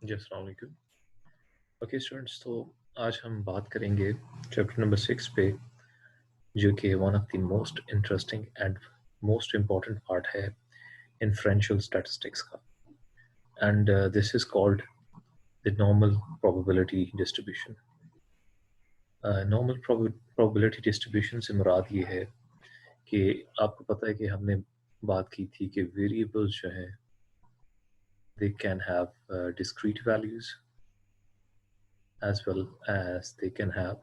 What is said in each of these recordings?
जी, अस्सलाम वालेकुम। Okay students, तो आज हम बात करेंगे चैप्टर नंबर 6 पे, जो कि one of the most interesting and most important part है इन्फ्रेंशियल स्टैटिस्टिक्स का। And this is called the normal probability distribution. Normal probability distribution से मुराद ये है कि आपको पता है कि हमने बात की थी कि वेरिएबल्स जो हैं they can have discrete values as well as they can have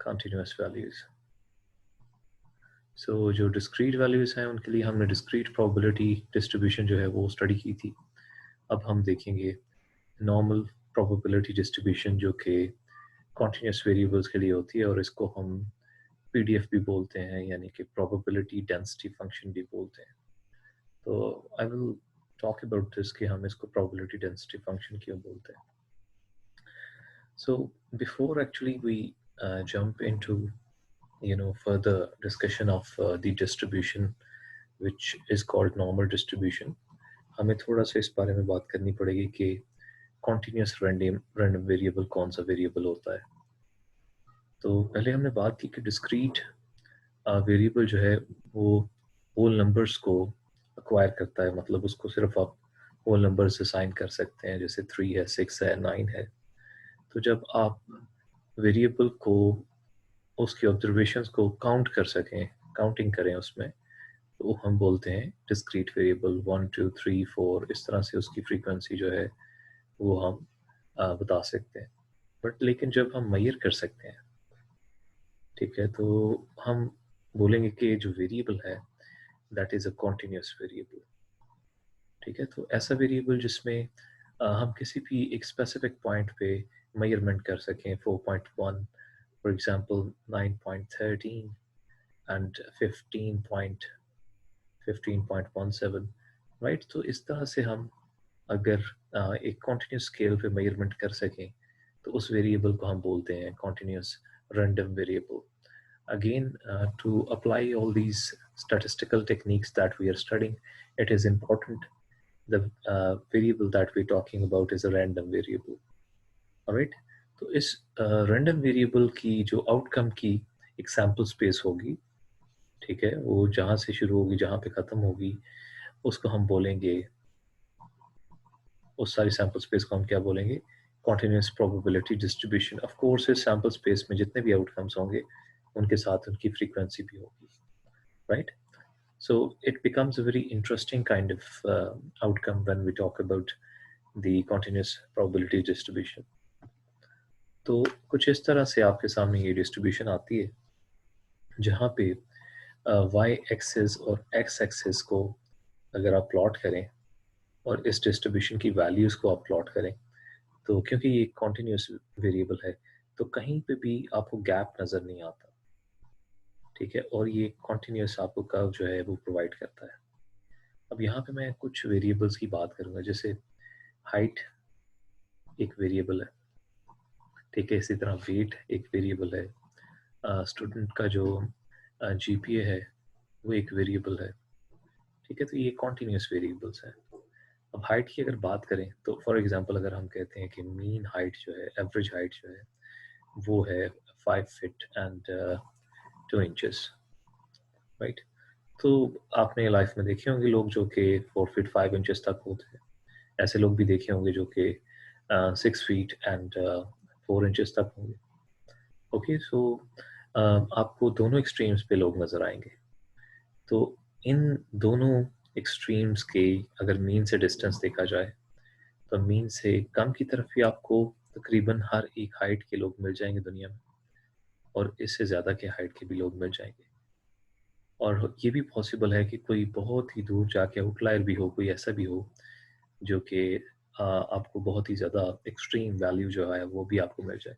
continuous values. सो जो डिस्क्रीट वैल्यूज हैं उनके लिए हमने डिस्क्रीट प्रोबेबिलिटी डिस्ट्रीब्यूशन जो है वो स्टडी की थी। अब हम देखेंगे नॉर्मल प्रोबेबिलिटी डिस्ट्रीब्यूशन जो कि कॉन्टिन्यूस वेरिएबल्स के लिए होती है, और इसको हम पीडीएफ भी बोलते हैं, यानी कि प्रोबेबिलिटी डेंसिटी फंक्शन भी बोलते हैं। तो I will talk about this कि हम इसको प्रोबेबिलिटी डेंसिटी फंक्शन क्यों बोलते हैं। So before actually we jump into further discussion of the distribution which is called normal distribution, हमें थोड़ा सा इस बारे में बात करनी पड़ेगी कि continuous random variable कौन सा वेरिएबल होता है। तो पहले हमने बात की कि डिस्क्रीट वेरिएबल जो है वो होल नंबर्स को अक्वायर करता है, मतलब उसको सिर्फ आप होल नंबर से साइन कर सकते हैं, जैसे 3 है, 6 है, 9 है। तो जब आप वेरिएबल को उसकी ऑब्जर्वेशंस को काउंट कर सकें, काउंटिंग करें उसमें, तो हम बोलते हैं डिस्क्रीट वेरिएबल। 1 2 3 4 इस तरह से उसकी फ्रीक्वेंसी जो है वो हम बता सकते हैं। बट लेकिन जब हम मेजर कर सकते हैं, ठीक है, तो हम बोलेंगे कि जो वेरिएबल है that is a continuous variable. ठीक है, तो ऐसा वेरिएबल जिसमें हम किसी भी एक स्पेसिफिक पॉइंट पे मेजरमेंट कर सकें, 4.1 फॉर एग्जांपल, 9.13 एंड 15.17, राइट। तो इस तरह से हम अगर एक कॉन्टिन्यूस स्केल पे मेजरमेंट कर सकें, तो उस वेरिएबल को हम बोलते हैं continuous random variable. Again, to apply all these statistical techniques that we are studying, it is important the variable that we're talking about is a random variable. All right. तो इस random variable की जो outcome की एक sample space होगी, ठीक है, वो जहाँ से शुरू होगी जहाँ पे ख़त्म होगी, उसको हम बोलेंगे, उस सारी सैम्पल स्पेस को हम क्या बोलेंगे, continuous probability distribution. Of course इस सैम्पल स्पेस में जितने भी आउटकम्स होंगे उनके साथ उनकी फ्रीक्वेंसी भी होगी, right. So it becomes a very interesting kind of outcome when we talk about the continuous probability distribution. तो कुछ इस तरह से आपके सामने ये डिस्ट्रीब्यूशन आती है, जहाँ पे y एक्सिस और x एक्सिस को अगर आप प्लॉट करें और इस डिस्ट्रीब्यूशन की वैल्यूज़ को आप प्लॉट करें, तो क्योंकि ये कॉन्टिन्यूस वेरिएबल है तो कहीं पे भी आपको गैप नज़र नहीं आता, ठीक है, और ये कॉन्टिन्यूस आपको कर्व जो है वो प्रोवाइड करता है। अब यहाँ पे मैं कुछ वेरिएबल्स की बात करूँगा, जैसे हाइट एक वेरिएबल है, ठीक है, इसी तरह वेट एक वेरिएबल है, स्टूडेंट का जो जीपीए है वो एक वेरिएबल है, ठीक है। तो ये कॉन्टिन्यूस वेरिएबल्स हैं। अब हाइट की अगर बात करें तो फॉर एग्जांपल अगर हम कहते हैं कि मीन हाइट जो है, एवरेज हाइट जो है वो है 5 फीट एंड 2 इंचेस, राइट। तो आपने लाइफ में देखे होंगे लोग जो कि 4 फीट 5 इंचेस तक होते हैं, ऐसे लोग भी देखे होंगे जो कि 6 फीट एंड 4 इंचेस तक होंगे। ओके, सो आपको दोनों एक्सट्रीम्स पे लोग नज़र आएंगे। तो इन दोनों एक्सट्रीम्स के अगर मीन से डिस्टेंस देखा जाए, तो मीन से कम की तरफ भी आपको तकरीबन हर एक हाइट के लोग मिल जाएंगे दुनिया में, और इससे ज़्यादा के हाइट के भी लोग मिल जाएंगे। और ये भी पॉसिबल है कि कोई बहुत ही दूर जाके आउटलायर भी हो, कोई ऐसा भी हो जो कि आपको बहुत ही ज़्यादा एक्सट्रीम वैल्यू जो है वो भी आपको मिल जाए,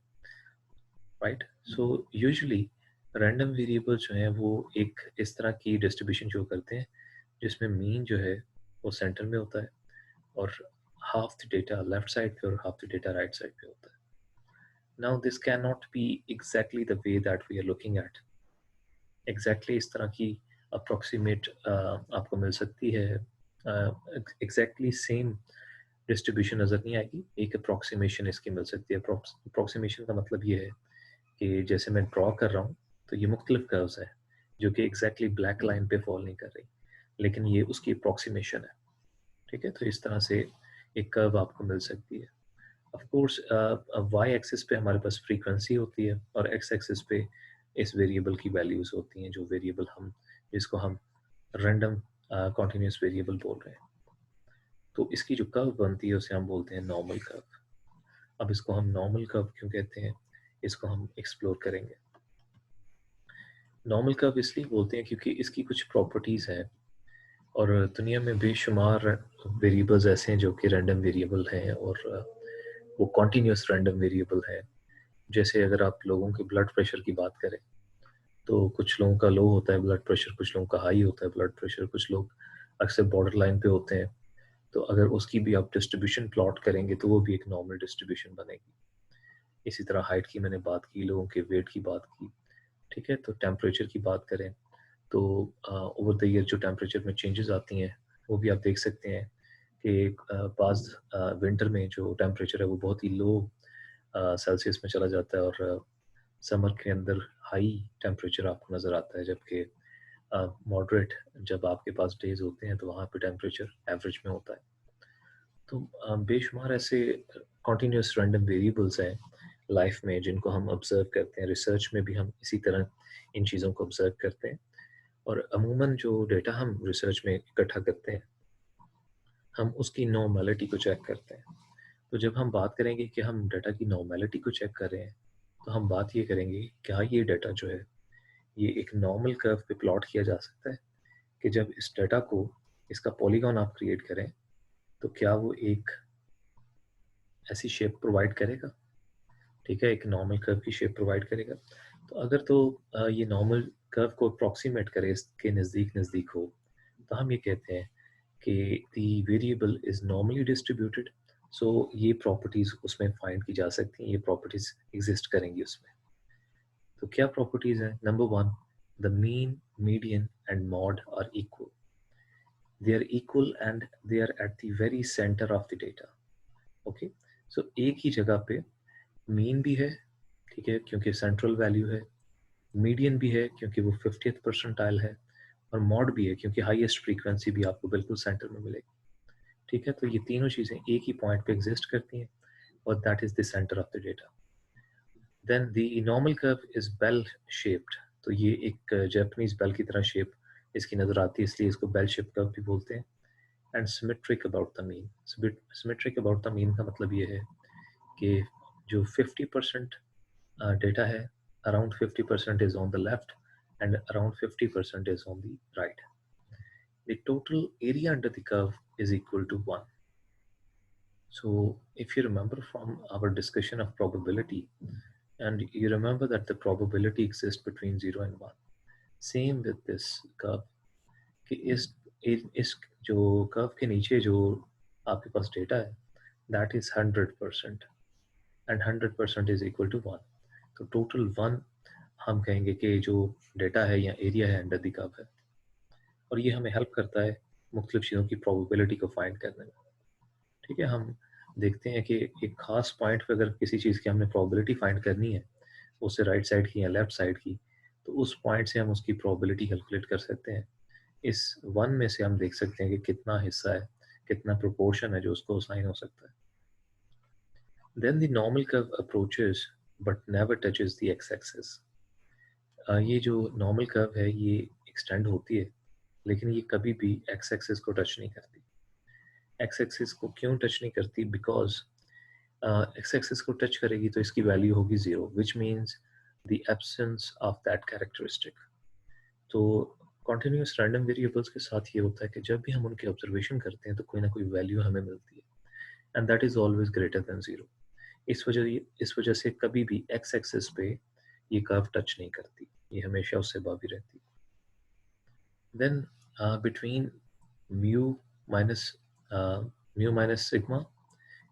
right. So usually random variable जो हैं वो एक इस तरह की डिस्ट्रीब्यूशन शो करते हैं जिसमें मीन जो है वो सेंटर में होता है, और half the data left side पे और half the data right side पे होता है। Now this can not be exactly the way that we are looking at. Exactly इस तरह की अप्रोक्सीमेट आपको मिल सकती है, एग्जैक्टली सेम डिस्ट्रीब्यूशन नज़र नहीं आएगी, एक अप्रॉक्सीमेशन इसकी मिल सकती है। अप्रॉक्सीमेशन का मतलब ये है कि जैसे मैं ड्रॉ कर रहा हूँ तो ये मुख्तलिफ कर्व्स हैं जो कि एग्जैक्टली ब्लैक लाइन पे फॉल नहीं कर रही, लेकिन ये उसकी अप्रॉक्सीमेशन है। ठीक है, तो इस तरह से एक कर्व आपको मिल सकती है। ऑफ कोर्स वाई एक्सिस पे हमारे पास फ्रीक्वेंसी होती है और एक्स एक्सिस पे इस वेरिएबल की वैल्यूज होती हैं, जो वेरिएबल हम जिसको हम रैंडम कॉन्टिन्यूस वेरिएबल बोल रहे हैं। तो इसकी जो कर्व बनती है उसे हम बोलते हैं नॉर्मल कर्व। अब इसको हम नॉर्मल कर्व क्यों कहते हैं, इसको हम एक्सप्लोर करेंगे। नॉर्मल कर्व इसलिए बोलते हैं क्योंकि इसकी कुछ प्रॉपर्टीज़ हैं और दुनिया में बेशुमार वेरिएबल्स ऐसे हैं जो कि रैंडम वेरिएबल हैं और वो कॉन्टीन्यूस रैंडम वेरिएबल हैं। जैसे अगर आप लोगों के ब्लड प्रेशर की बात करें तो कुछ लोगों का लो होता है ब्लड प्रेशर, कुछ लोगों का हाई होता है ब्लड प्रेशर, कुछ लोग अक्सर बॉर्डर लाइन पे होते हैं। तो अगर उसकी भी आप डिस्ट्रीब्यूशन प्लॉट करेंगे तो वो भी एक नॉर्मल डिस्ट्रीब्यूशन बनेगी। इसी तरह हाइट की मैंने बात की, लोगों के वेट की बात की। ठीक है, तो टेम्परेचर की बात करें तो ओवर द ईयर जो टेम्परेचर में चेंजेस आती हैं वो भी आप देख सकते हैं कि पास विंटर में जो टेम्परेचर है वो बहुत ही लो सेल्सियस में चला जाता है और समर के अंदर हाई टेम्परेचर आपको नज़र आता है, जबकि मॉडरेट जब आपके पास डेज होते हैं तो वहाँ पे टेम्परेचर एवरेज में होता है। तो बेशुमार ऐसे कॉन्टीन्यूस रैंडम वेरिएबल्स हैं लाइफ में जिनको हम ऑब्जर्व करते हैं। रिसर्च में भी हम इसी तरह इन चीज़ों को ऑब्जर्व करते हैं और अमूमन जो डेटा हम रिसर्च में इकट्ठा करते हैं हम उसकी नॉर्मैलिटी को चेक करते हैं। तो जब हम बात करेंगे कि हम डाटा की नॉर्मैलिटी को चेक कर रहे हैं तो हम बात ये करेंगे क्या ये डाटा जो है ये एक नॉर्मल कर्व पे प्लॉट किया जा सकता है, कि जब इस डाटा को इसका पॉलीगॉन आप क्रिएट करें तो क्या वो एक ऐसी शेप प्रोवाइड करेगा। ठीक है, एक नॉर्मल कर्व की शेप प्रोवाइड करेगा। तो अगर तो ये नॉर्मल कर्व को अप्रॉक्सीमेट करे, इसके नज़दीक नज़दीक हो, तो हम ये कहते हैं कि the variable is normally distributed. So ये प्रॉपर्टीज़ उसमें फाइंड की जा सकती हैं, ये प्रॉपर्टीज़ एग्जिस्ट करेंगी उसमें। तो क्या प्रॉपर्टीज़ हैं? Number one, the mean, median and mode are equal. They are equal and they are at the very centre of the data. Okay, so एक ही जगह पे मीन भी है, ठीक है, क्योंकि सेंट्रल वैल्यू है, मीडियन भी है क्योंकि वो 50th परसेंटाइल है, और मॉड भी है क्योंकि हाईएस्ट फ्रीक्वेंसी भी आपको बिल्कुल सेंटर में मिलेगी। ठीक है, तो ये तीनों चीज़ें एक ही पॉइंट पे एग्जिस्ट करती हैं और that is the centre of the data. Then the normal curve is bell shaped. तो ये एक जापानीज बेल की तरह शेप इसकी नज़र आती है, इसलिए इसको बेल शेप कर्व भी बोलते हैं। And symmetric about the mean. Symmetric about the mean का मतलब ये है कि जो 50% डेटा है, around 50% is on the left and around 50% is on the right. The total area under the curve is equal to 1. So if you remember from our discussion of probability, and you remember that the probability exists between 0 and 1, same with this curve, कि इस जो curve के नीचे जो आपके पास data है that is 100% and 100% is equal to 1. तो total 1 हम कहेंगे कि जो डेटा है या एरिया है अंडर द कर्व है, और ये हमें हेल्प करता है मुख्तलिफ चीज़ों की प्रोबेबिलिटी को फाइंड करने में। ठीक है, हम देखते हैं कि एक खास पॉइंट पे अगर किसी चीज़ की हमने प्रोबेबिलिटी फाइंड करनी है, उससे राइट साइड की या लेफ्ट साइड की, तो उस पॉइंट से हम उसकी प्रोबेबिलिटी कैलकुलेट कर सकते हैं। इस 1 में से हम देख सकते हैं कि कितना हिस्सा है, कितना प्रोपोर्शन है जो उसको असाइन हो सकता है। Then the normal curve approaches but never touches the X axis. ये जो नॉर्मल कर्व है ये एक्सटेंड होती है लेकिन ये कभी भी एक्स एक्सिस को टच नहीं करती। एक्स एक्सिस को क्यों टच नहीं करती? बिकॉज एक्स एक्सिस को टच करेगी तो इसकी वैल्यू होगी 0, which means the absence of that characteristic. तो कॉन्टिन्यूस रैंडम वेरिएबल्स के साथ ये होता है कि जब भी हम उनके ऑब्जर्वेशन करते हैं तो कोई ना कोई वैल्यू हमें मिलती है, and that is always greater than 0। इस वजह से कभी भी एक्स एक्सिस पे ये कर्व टच नहीं करती, ये हमेशा उससे बावी रहती है। Then between mu minus sigma,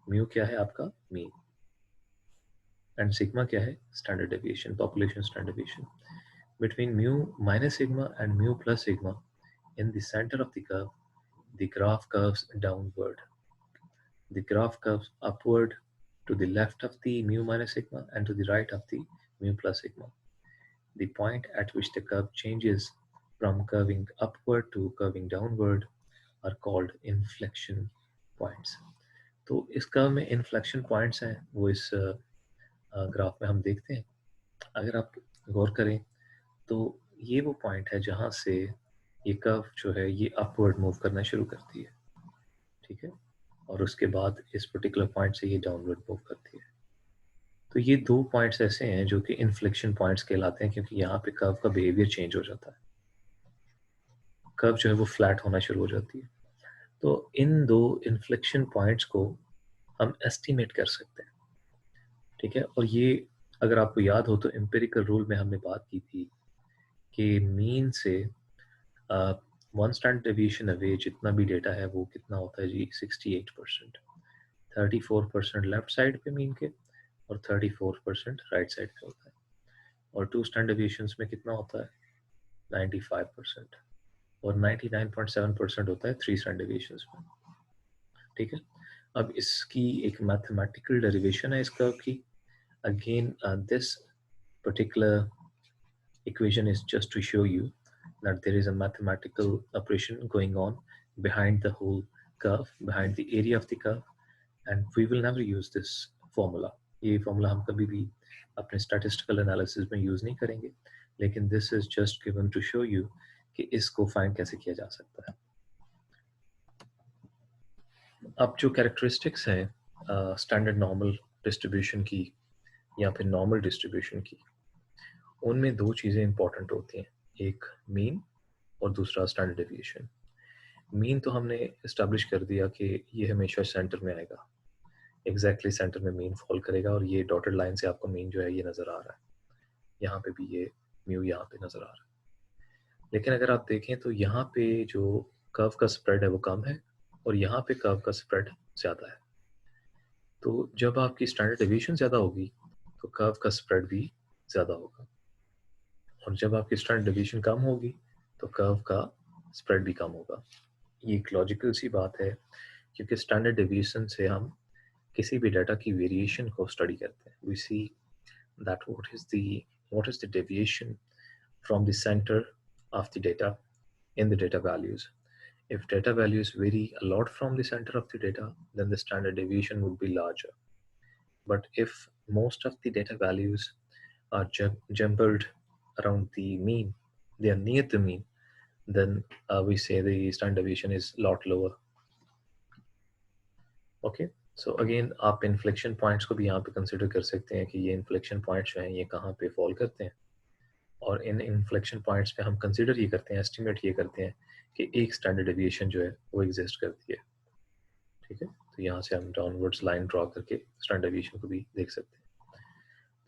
mu क्या है आपका मीन, एंड सिग्मा क्या है standard deviation, population standard deviation. Between mu minus sigma and mu plus sigma in the centre of the curve, the graph curves downward. The graph curves upward to the left of the mu minus sigma and to the right of the mu plus sigma. The point at which the curve changes from curving upward to curving downward are called inflection points. तो इस curve में inflection points हैं, वो इस graph में हम देखते हैं. अगर आप गौर करें तो ये वो पॉइंट है जहां से ये कर्व जो है ये अपवर्ड मूव करना शुरू करती है, ठीक है, और उसके बाद इस पर्टिकुलर पॉइंट से ये डाउनवर्ड मूव करती है. तो ये दो पॉइंट्स ऐसे हैं जो कि इन्फ्लेक्शन पॉइंट्स कहलाते हैं, क्योंकि यहाँ पे कर्व का बिहेवियर चेंज हो जाता है. कर्व जो है वो फ्लैट होना शुरू हो जाती है. तो इन दो इन्फ्लेक्शन पॉइंट्स को हम एस्टिमेट कर सकते हैं, ठीक है. और ये अगर आपको याद हो तो एम्पिरिकल रूल में हमने बात की थी कि मीन से वन स्टैंडर्ड डेविएशन अवे जितना भी डेटा है वो कितना होता है जी, 68%. 34% लेफ्ट साइड पे मीन के और 34% राइट साइड पे होता है. और टू स्टैंडर्ड डेविएशंस में कितना होता है, 95%. और 99.7% होता है थ्री स्टैंडर्ड डेविएशंस में, ठीक है. अब इसकी एक मैथमेटिकल डेरिवेशन है इस कर्व की. Again this particular equation is just to show you that there is a mathematical operation going on behind the whole curve, behind the area of the curve, and we will never use this formula. ये formula हम कभी भी अपने statistical analysis में use नहीं करेंगे, लेकिन this is just given to show you कि इसको find कैसे किया जा सकता है. अब जो characteristics हैं standard normal distribution की या फिर normal distribution की, उनमें दो चीज़ें इंपॉर्टेंट होती हैं, एक मीन और दूसरा स्टैंडर्ड डेविएशन. मीन तो हमने इस्टेब्लिश कर दिया कि ये हमेशा सेंटर में आएगा, एग्जैक्टली सेंटर में मीन फॉल करेगा, और ये डॉटेड लाइन से आपको मीन जो है ये नज़र आ रहा है. यहाँ पे भी ये म्यू यहाँ पे नज़र आ रहा है. लेकिन अगर आप देखें तो यहाँ पे जो कर्व का स्प्रेड है वो कम है और यहाँ पे कर्व का स्प्रेड ज़्यादा है. तो जब आपकी स्टैंडर्ड डेविएशन ज़्यादा होगी तो कर्व का स्प्रेड भी ज़्यादा होगा, और जब आपकी स्टैंडर्ड डेविएशन कम होगी तो कर्व का स्प्रेड भी कम होगा. ये एक लॉजिकल सी बात है, क्योंकि स्टैंडर्ड डेविएशन से हम किसी भी डाटा की वेरिएशन को स्टडी करते हैं. We see that what is the deviation from the center of the data in the data values. If data values vary a lot from the center of the data, then the standard deviation would be larger. But if most of the data values are jumbled around the mean, they are near the mean, then we say the standard deviation is a lot lower. Okay, so again आप inflection points को भी यहाँ पे consider कर सकते हैं कि ये inflection points जो हैं ये कहाँ पे fall करते हैं, और इन inflection points पे हम consider ये करते हैं, estimate ये करते हैं कि एक standard deviation जो है वो exist करती है, ठीक है. तो यहाँ से हम downwards line draw करके standard deviation को भी देख सकते हैं.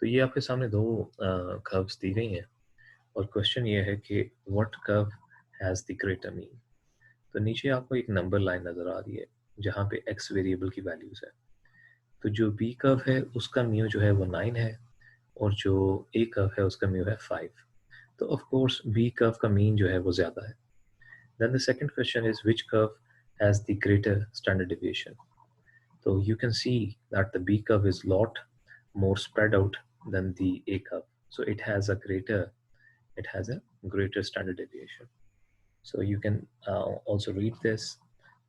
तो ये आपके सामने दो curves दी गई हैं, और क्वेश्चन ये है कि what curve has the greater mean. तो नीचे आपको एक नंबर लाइन नज़र आ रही है जहाँ पे x वेरिएबल की वैल्यूज है. तो जो b कर्व है उसका म्यू जो है वो 9 है, और जो a कर्व है उसका म्यू है 5. तो ऑफ कोर्स b कर्व का मीन जो है वो ज़्यादा है. Then the second question is which curve has the greater standard deviation. तो you can see that the b curve is lot more spread out than the a curve, so it has a greater standard deviation. So you can also read this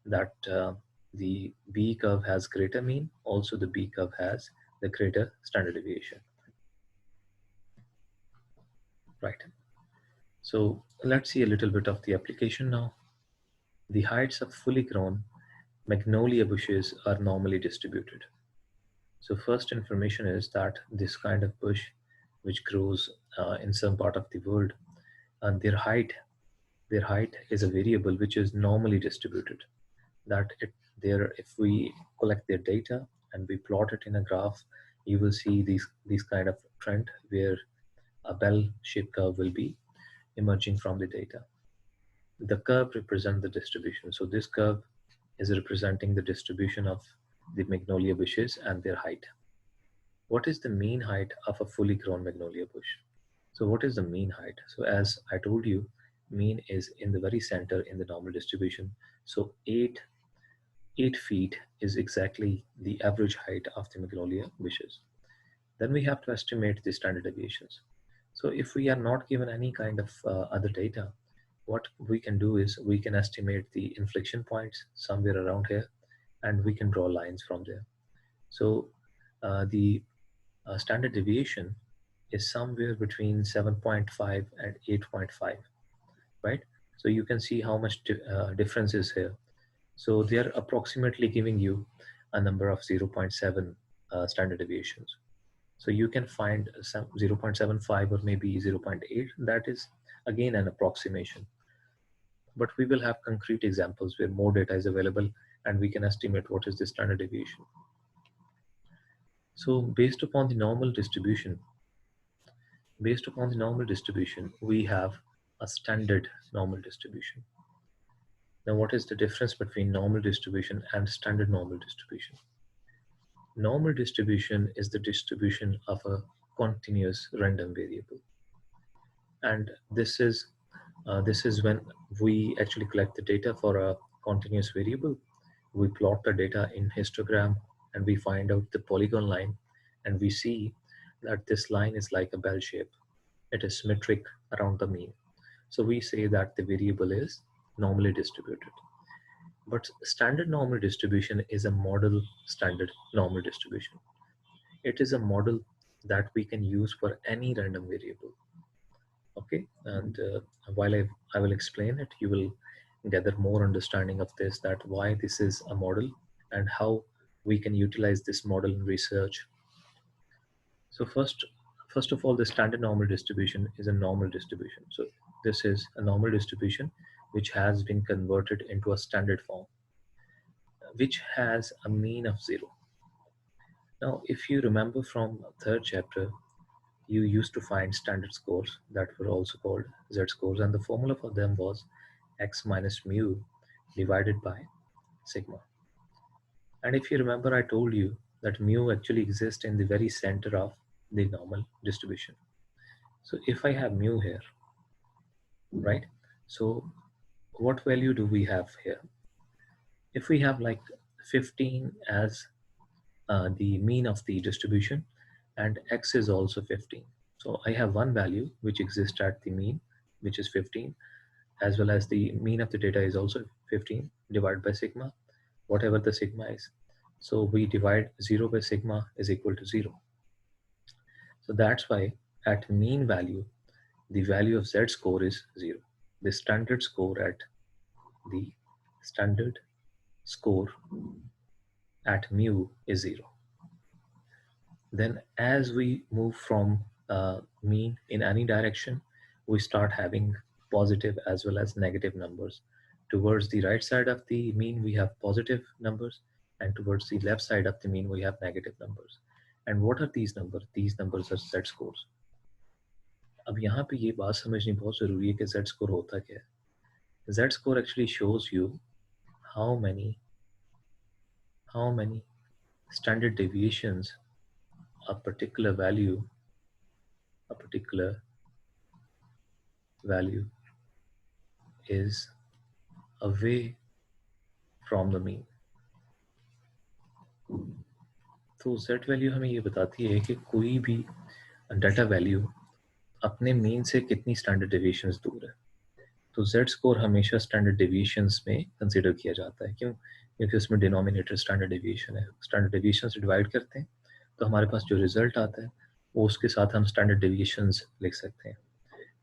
that the b curve has greater mean, also the b curve has the greater standard deviation, right? So let's see a little bit of the application now. The heights of fully grown magnolia bushes are normally distributed. So first information is that this kind of bush which grows in some part of the world, and their height is a variable which is normally distributed. That if we collect their data and we plot it in a graph, you will see these kind of trend where a bell-shaped curve will be emerging from the data. The curve represents the distribution. So this curve is representing the distribution of the magnolia bushes and their height. What is the mean height of a fully grown magnolia bush? So what is the mean height? So as I told you, mean is in the very center in the normal distribution. So 8 8 feet is exactly the average height of the magnolia bushes. Then we have to estimate the standard deviations. So if we are not given any kind of other data, what we can do is we can estimate the inflection points somewhere around here, and we can draw lines from there. So the standard deviation is somewhere between 7.5 and 8.5, right? So you can see how much difference is here. So they are approximately giving you a number of 0.7 standard deviations. So you can find some 0.75 or maybe 0.8. That is again an approximation. But we will have concrete examples where more data is available and we can estimate what is the standard deviation. So based upon the normal distribution, we have a standard normal distribution. Now, what is the difference between normal distribution and standard normal distribution? Normal distribution is the distribution of a continuous random variable. And this is when we actually collect the data for a continuous variable. We plot the data in histogram and we find out the polygon line, and we see that this line is like a bell shape. It is symmetric around the mean. So we say that the variable is normally distributed. But standard normal distribution is a model standard normal distribution. It is a model that we can use for any random variable. Okay, and while I will explain it, you will gather more understanding of this, that why this is a model and how we can utilize this model in research. So first of all, the standard normal distribution is a normal distribution. So this is a normal distribution which has been converted into a standard form, which has a mean of 0. Now, if you remember from third chapter, you used to find standard scores that were also called z-scores, and the formula for them was x minus mu divided by sigma. And if you remember, I told you that mu actually exists in the very center of the normal distribution. So if I have mu here, right? So what value do we have here? If we have like 15 as the mean of the distribution, and x is also 15. So I have one value which exists at the mean, which is 15, as well as the mean of the data is also 15 divided by sigma, whatever the sigma is. So we divide 0 by sigma is equal to 0. So that's why at mean value, the value of z-score is 0. The standard score at mu is 0. Then as we move from mean in any direction, we start having positive as well as negative numbers. Towards the right side of the mean, we have positive numbers, and towards the left side of the mean, we have negative numbers. And what are these numbers? These numbers are Z scores. अब यहाँ पे ये बात समझनी बहुत ज़रूरी है कि Z score होता क्या है? Z score actually shows you how many standard deviations a particular value is away from the mean. तो Z वैल्यू हमें ये बताती है कि कोई भी डाटा वैल्यू अपने मीन से कितनी स्टैंडर्ड डेविएशंस दूर है. तो Z स्कोर हमेशा स्टैंडर्ड डेविएशंस में कंसीडर किया जाता है. क्यों? क्योंकि उसमें डिनोमिनेटर स्टैंडर्ड डेविएशन है. स्टैंडर्ड डेविएशन से डिवाइड करते हैं तो हमारे पास जो रिजल्ट आता है वो उसके साथ हम स्टैंडर्ड डेविएशंस लिख सकते हैं.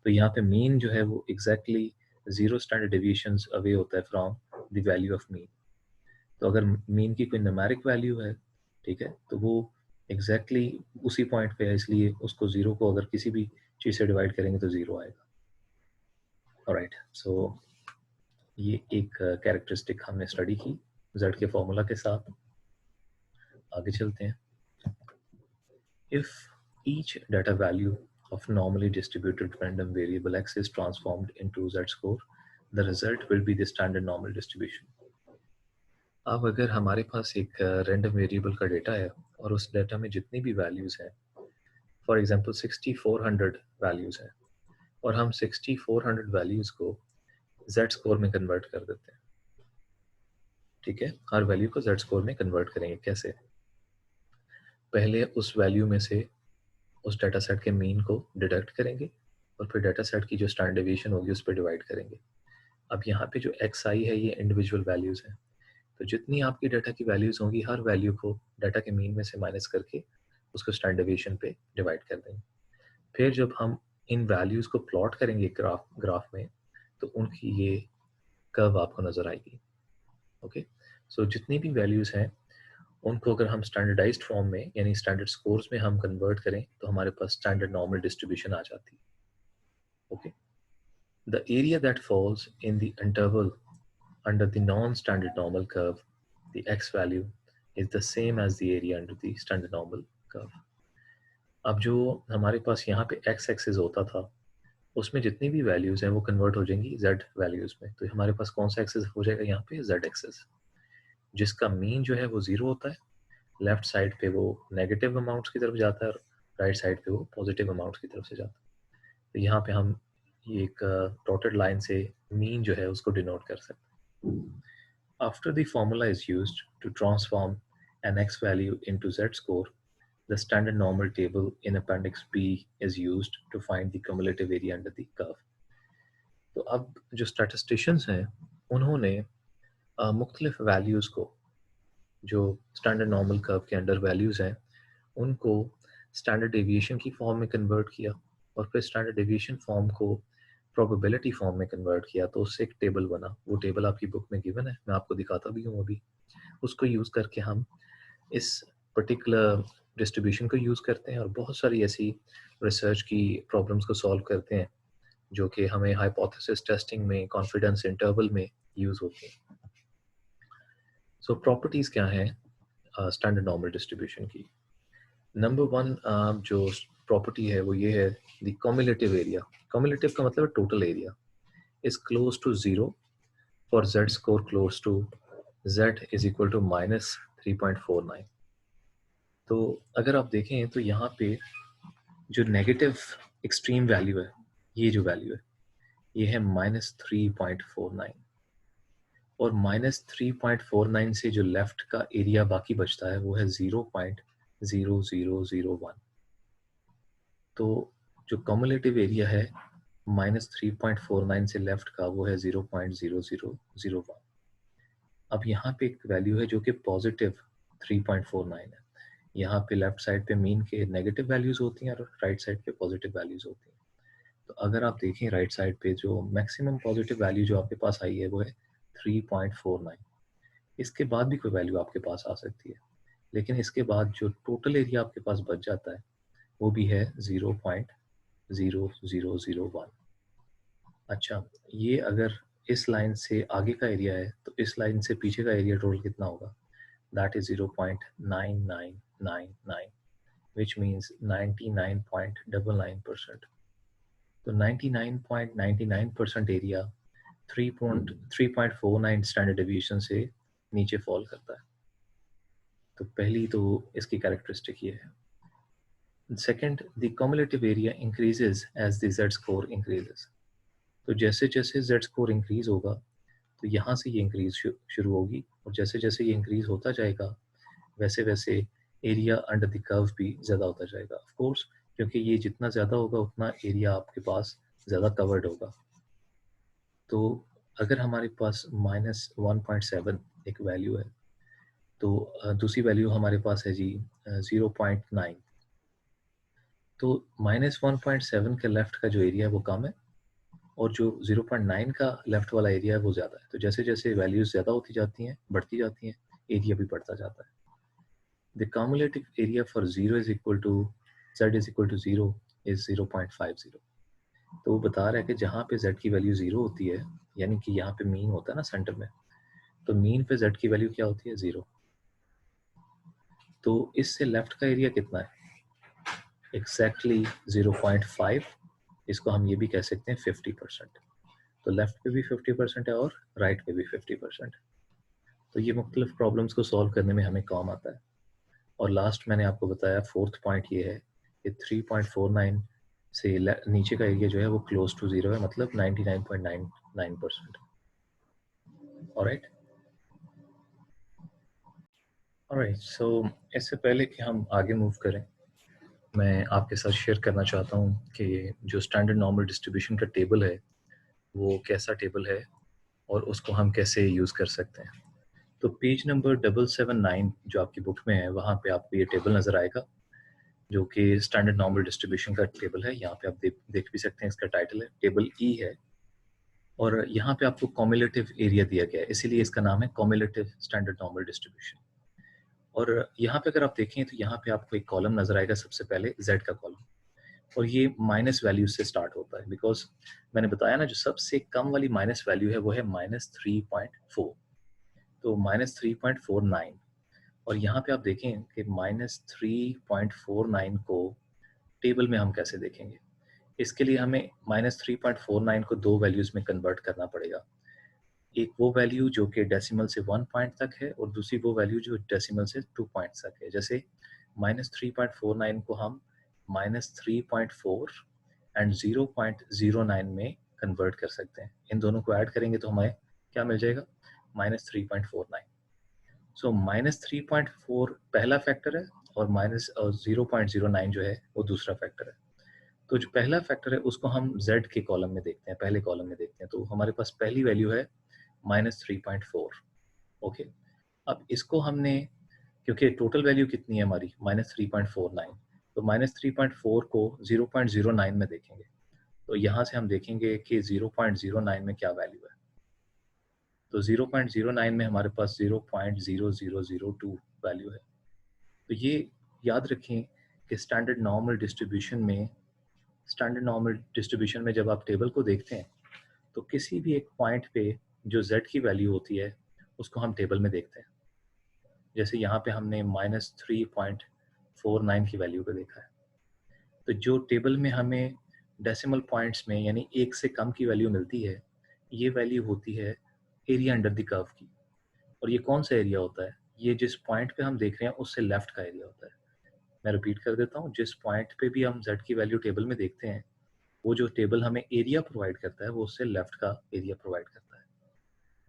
तो यहाँ पे मीन जो है वो एग्जैक्टली 0 स्टैंडर्ड डेविएशंस अवे होता है from the value of mean. तो अगर मीन की कोई न्यूमेरिक वैल्यू है, ठीक है, तो वो एग्जैक्टली उसी पॉइंट पे है, इसलिए उसको 0 को अगर किसी भी चीज़ से डिवाइड करेंगे तो 0 आएगा. ऑलराइट, सो ये एक कैरेक्टरिस्टिक हमने स्टडी की Z के फॉर्मूला के साथ. आगे चलते हैं. If each data value of normally distributed random variable x is transformed into z-score, the result will be the standard normal distribution. अब अगर हमारे पास एक रैंडम वेरिएबल का डेटा है और उस डेटा में जितनी भी वैल्यूज़ हैं, फॉर एग्जांपल 6400 वैल्यूज़ हैं, और हम 6400 वैल्यूज़ को z स्कोर में कन्वर्ट कर देते हैं. ठीक है, हर वैल्यू को z स्कोर में कन्वर्ट करेंगे। कैसे? पहले उस वैल्यू में से उस डाटा सेट के मीन को डिडक्ट करेंगे और फिर डाटा सेट की जो स्टैंडर्ड डेविएशन होगी उस पर डिवाइड करेंगे। अब यहाँ पे जो xi है ये इंडिविजुअल वैल्यूज़ हैं, तो जितनी आपकी डाटा की वैल्यूज़ होंगी हर वैल्यू को डाटा के मीन में से माइनस करके उसको स्टैंडर्ड डेविएशन पे डिवाइड कर देंगे। फिर जब हम इन वैल्यूज़ को प्लॉट करेंगे ग्राफ में, तो उनकी ये कर्व आपको नज़र आएगी। ओके, सो जितनी भी वैल्यूज़ हैं उनको अगर हम स्टैंडर्डाइज्ड फॉर्म में यानी स्टैंडर्ड स्कोर्स में हम कन्वर्ट करें तो हमारे पास स्टैंडर्ड नॉर्मल डिस्ट्रीब्यूशन आ जाती है। Okay, the area that falls in the interval under the non-standard normal curve, the x value is the same as the area under the standard normal curve. अब जो हमारे पास यहाँ पे x एक्सिस होता था उसमें जितनी भी वैल्यूज़ हैं वो कन्वर्ट हो जाएंगी z वैल्यूज़ में, तो हमारे पास कौन सा एक्सिस हो जाएगा यहाँ पे? z एक्सिस, जिसका मीन जो है वो 0 होता है, लेफ्ट साइड पे वो नेगेटिव अमाउंट्स की तरफ जाता है और राइट साइड पे वो पॉजिटिव अमाउंट्स की तरफ से जाता है। तो यहाँ पे हम एक डॉटेड लाइन से मीन जो है उसको डिनोट कर सकते हैं। After the formula is used to transform an x value into z-score, the standard normal table in Appendix B is used to find the cumulative area under the curve. तो अब जो statisticians हैं उन्होंने मुख्तलिफ values को जो standard normal curve के under values हैं उनको स्टैंडर्ड डेविएशन की फॉर्म में कन्वर्ट किया और फिर स्टैंडर्ड डेविएशन फॉर्म को प्रोबेबिलिटी फॉर्म में कन्वर्ट किया, तो उससे एक टेबल बना। वो टेबल आपकी बुक में गिवन है, मैं आपको दिखाता भी हूँ अभी। उसको यूज़ करके हम इस पर्टिकुलर डिस्ट्रीब्यूशन को यूज़ करते हैं और बहुत सारी ऐसी रिसर्च की प्रॉब्लम्स को सॉल्व करते हैं जो कि हमें हाइपोथेसिस टेस्टिंग में, कॉन्फिडेंस इंटरवल में यूज़ होती हैं। सो प्रॉपर्टीज़ क्या हैं स्टैंडर्ड नॉर्मल डिस्ट्रीब्यूशन की? नंबर वन जो प्रॉपर्टी है वो ये है द कम्युलेटिव एरिया। कम्युलेटिव का मतलब है total area is close to 0 for z score close to z is equal to -3.49। तो अगर आप देखें तो यहाँ पे जो नेगेटिव एक्सट्रीम वैल्यू है, ये जो वैल्यू है ये है -3.49 और -3.49 से जो लेफ्ट का एरिया बाकी बचता है वो है 0.0001। तो जो कम्युलेटिव एरिया है -3.49 से लेफ्ट का वो है 0.0001। अब यहाँ पे एक वैल्यू है जो कि पॉजिटिव 3.49 है। यहाँ पे लेफ्ट साइड पे मीन के नेगेटिव वैल्यूज होती हैं और राइट साइड पे पॉजिटिव वैल्यूज होती हैं। तो अगर आप देखें राइट साइड पे जो मैक्सिमम पॉजिटिव वैल्यू जो आपके पास आई है वो है 3.49। इसके बाद भी कोई वैल्यू आपके पास आ सकती है, लेकिन इसके बाद जो टोटल एरिया आपके पास बच जाता है वो भी है 0.0001। अच्छा, ये अगर इस लाइन से आगे का एरिया है तो इस लाइन से पीछे का एरिया टोटल कितना होगा? That is 0.9999 which means 99.99%। तो 99.99% एरिया 3.49 स्टैंडर्ड डेविएशन से नीचे फॉल करता है। तो पहली तो इसकी कैरेक्टरिस्टिक ये है। Second, the cumulative area increases as the z score increases। तो जैसे जैसे z स्कोर इंक्रीज होगा तो यहाँ से ये इंक्रीज शुरू होगी और जैसे जैसे ये इंक्रीज होता जाएगा वैसे वैसे एरिया अंडर द कर्व भी ज़्यादा होता जाएगा। ऑफ कोर्स क्योंकि ये जितना ज़्यादा होगा उतना एरिया आपके पास ज़्यादा कवर्ड होगा। तो अगर हमारे पास -1.7 एक वैल्यू है तो दूसरी वैल्यू हमारे पास है जी 0.9। तो -1.7 के लेफ्ट का जो एरिया है वो कम है और जो 0.9 का लेफ्ट वाला एरिया है वो ज़्यादा है। तो जैसे जैसे वैल्यूज ज़्यादा होती जाती हैं, बढ़ती जाती हैं, एरिया भी बढ़ता जाता है। The cumulative area for 0 is equal to z is equal to 0 is 0.50। तो वो बता रहा है कि जहाँ पे z की वैल्यू 0 होती है, यानी कि यहाँ पे मीन होता है ना सेंटर में, तो मीन पे z की वैल्यू क्या होती है? 0। तो इससे लेफ्ट का एरिया कितना है? एग्जैक्टली 0.5। इसको हम ये भी कह सकते हैं 50%। तो लेफ्ट पे भी 50% है और राइट पे भी 50%। तो ये मुख्तलिफ प्रॉब्लम्स को सॉल्व करने में हमें काम आता है। और लास्ट मैंने आपको बताया फोर्थ पॉइंट ये है कि 3.49 से नीचे का एरिया जो है वो क्लोज टू 0 है, मतलब 99.99%। ऑलराइट, ऑलराइट, सो इससे पहले कि हम आगे मूव करें, मैं आपके साथ शेयर करना चाहता हूँ कि जो स्टैंडर्ड नॉर्मल डिस्ट्रीब्यूशन का टेबल है, वो कैसा टेबल है और उसको हम कैसे यूज़ कर सकते हैं। तो पेज नंबर 779 जो आपकी बुक में है, वहाँ पे आपको ये टेबल नज़र आएगा, जो कि स्टैंडर्ड नॉर्मल डिस्ट्रीब्यूशन का टेबल है। यहाँ पे आप देख भी सकते हैं, इसका टाइटल है टेबल ई है, और यहाँ पे आपको कॉम्युलेटिव एरिया दिया गया है, इसीलिए इसका नाम है कॉम्युलेटिव स्टैंडर्ड नॉर्मल डिस्ट्रीब्यूशन। और यहाँ पे अगर आप देखें तो यहाँ पे आपको एक कॉलम नज़र आएगा, सबसे पहले Z का कॉलम, और ये माइनस वैल्यू से स्टार्ट होता है, बिकॉज मैंने बताया ना, जो सबसे कम वाली माइनस वैल्यू है वो है -3.4, तो -3.49। और यहाँ पे आप देखें कि -3.49 को टेबल में हम कैसे देखेंगे। इसके लिए हमें -3.49 को दो वैल्यूज़ में कन्वर्ट करना पड़ेगा। एक वो वैल्यू जो कि डेसिमल से 1 पॉइंट तक है, और दूसरी वो वैल्यू जो डेसिमल से 2 पॉइंट्स तक है। जैसे -3.49 को हम -3.4 एंड 0.09 में कन्वर्ट कर सकते हैं। इन दोनों को ऐड करेंगे तो हमें क्या मिल जाएगा, -3.49। सो -3.4 पहला फैक्टर है, और -0.09 जो है वो दूसरा फैक्टर है। तो जो पहला फैक्टर है उसको हम Z के कॉलम में देखते हैं, पहले कॉलम में देखते हैं। तो हमारे पास पहली वैल्यू है -3.4। ओके, अब इसको हमने, क्योंकि टोटल वैल्यू कितनी है हमारी, -3.49, तो -3.4 को 0.09 में देखेंगे। तो यहाँ से हम देखेंगे कि 0.09 में क्या वैल्यू है। तो 0.09 में हमारे पास 0.0002 वैल्यू है। तो ये याद रखें कि स्टैंडर्ड नॉर्मल डिस्ट्रीब्यूशन में जब आप टेबल को देखते हैं, तो किसी भी एक पॉइंट पे जो Z की वैल्यू होती है उसको हम टेबल में देखते हैं। जैसे यहाँ पे हमने -3.49 की वैल्यू को देखा है, तो जो टेबल में हमें डेसिमल पॉइंट्स में यानी एक से कम की वैल्यू मिलती है, ये वैल्यू होती है एरिया अंडर द कर्व की। और ये कौन सा एरिया होता है, ये जिस पॉइंट पे हम देख रहे हैं उससे लेफ्ट का एरिया होता है। मैं रिपीट कर देता हूँ, जिस पॉइंट पे भी हम Z की वैल्यू टेबल में देखते हैं, वो जो टेबल हमें एरिया प्रोवाइड करता है वो उससे लेफ्ट का एरिया प्रोवाइड करता है।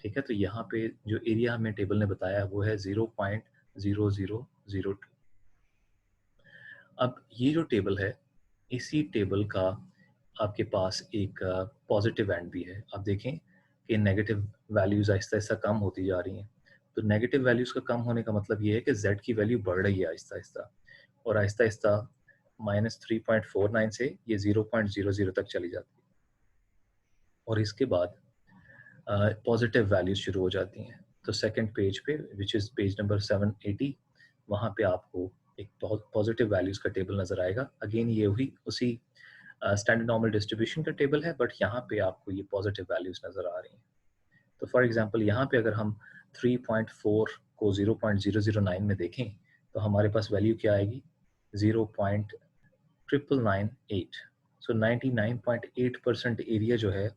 ठीक है, तो यहाँ पे जो एरिया हमें टेबल ने बताया है वो है 0.0002। अब ये जो टेबल है, इसी टेबल का आपके पास एक पॉजिटिव एंड भी है। आप देखें कि नेगेटिव वैल्यूज आहिस्ता आहिस्ता कम होती जा रही हैं। तो नेगेटिव वैल्यूज का कम होने का मतलब ये है कि Z की वैल्यू बढ़ रही है आहिस्ता आहिस्ता, और आहिस्ता आहिस्ता -3.49 से ये 0.00 तक चली जाती है, और इसके बाद पॉजिटिव वैल्यूज शुरू हो जाती हैं। तो सेकंड पेज पे, विच इज़ पेज नंबर 780, वहाँ पे आपको एक पॉजिटिव वैल्यूज का टेबल नज़र आएगा। अगेन ये वही उसी स्टैंडर्ड नॉर्मल डिस्ट्रीब्यूशन का टेबल है, बट यहाँ पे आपको ये पॉजिटिव वैल्यूज नज़र आ रही हैं। तो फॉर एग्जांपल यहाँ पे अगर हम 3.4 को 0.009 में देखें, तो हमारे पास वैल्यू क्या आएगी, 0.998। सो 99.8% एरिया जो है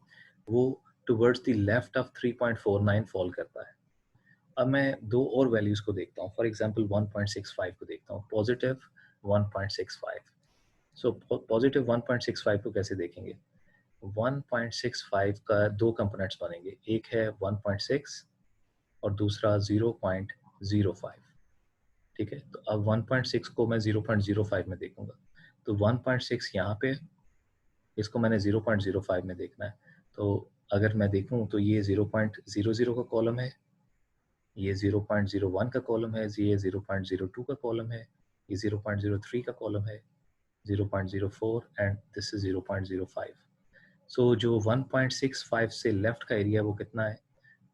वो towards the left of 3.49 fall करता है। अब मैं दो और वैल्यूज को देखता हूँ, फॉर एग्जांपल 1.65 को देखता हूँ, पॉजिटिव 1.65। सो पॉजिटिव 1.65 को कैसे देखेंगे, 1.65 का दो कंपोनेंट्स बनेंगे, एक है 1.6 और दूसरा 0.05। ठीक है, तो अब 1.6 को मैं 0.05 में देखूंगा, तो 1.6 यहाँ पे, इसको मैंने 0.05 में देखना है। तो अगर मैं देखूं तो ये 0.00 का कॉलम है, ये 0.01 का कॉलम है, ये 0.02 का कॉलम है, ये 0.03 का कॉलम है, 0.04 एंड दिस इज 0.05। सो जो 1.65 से लेफ्ट का एरिया वो कितना है,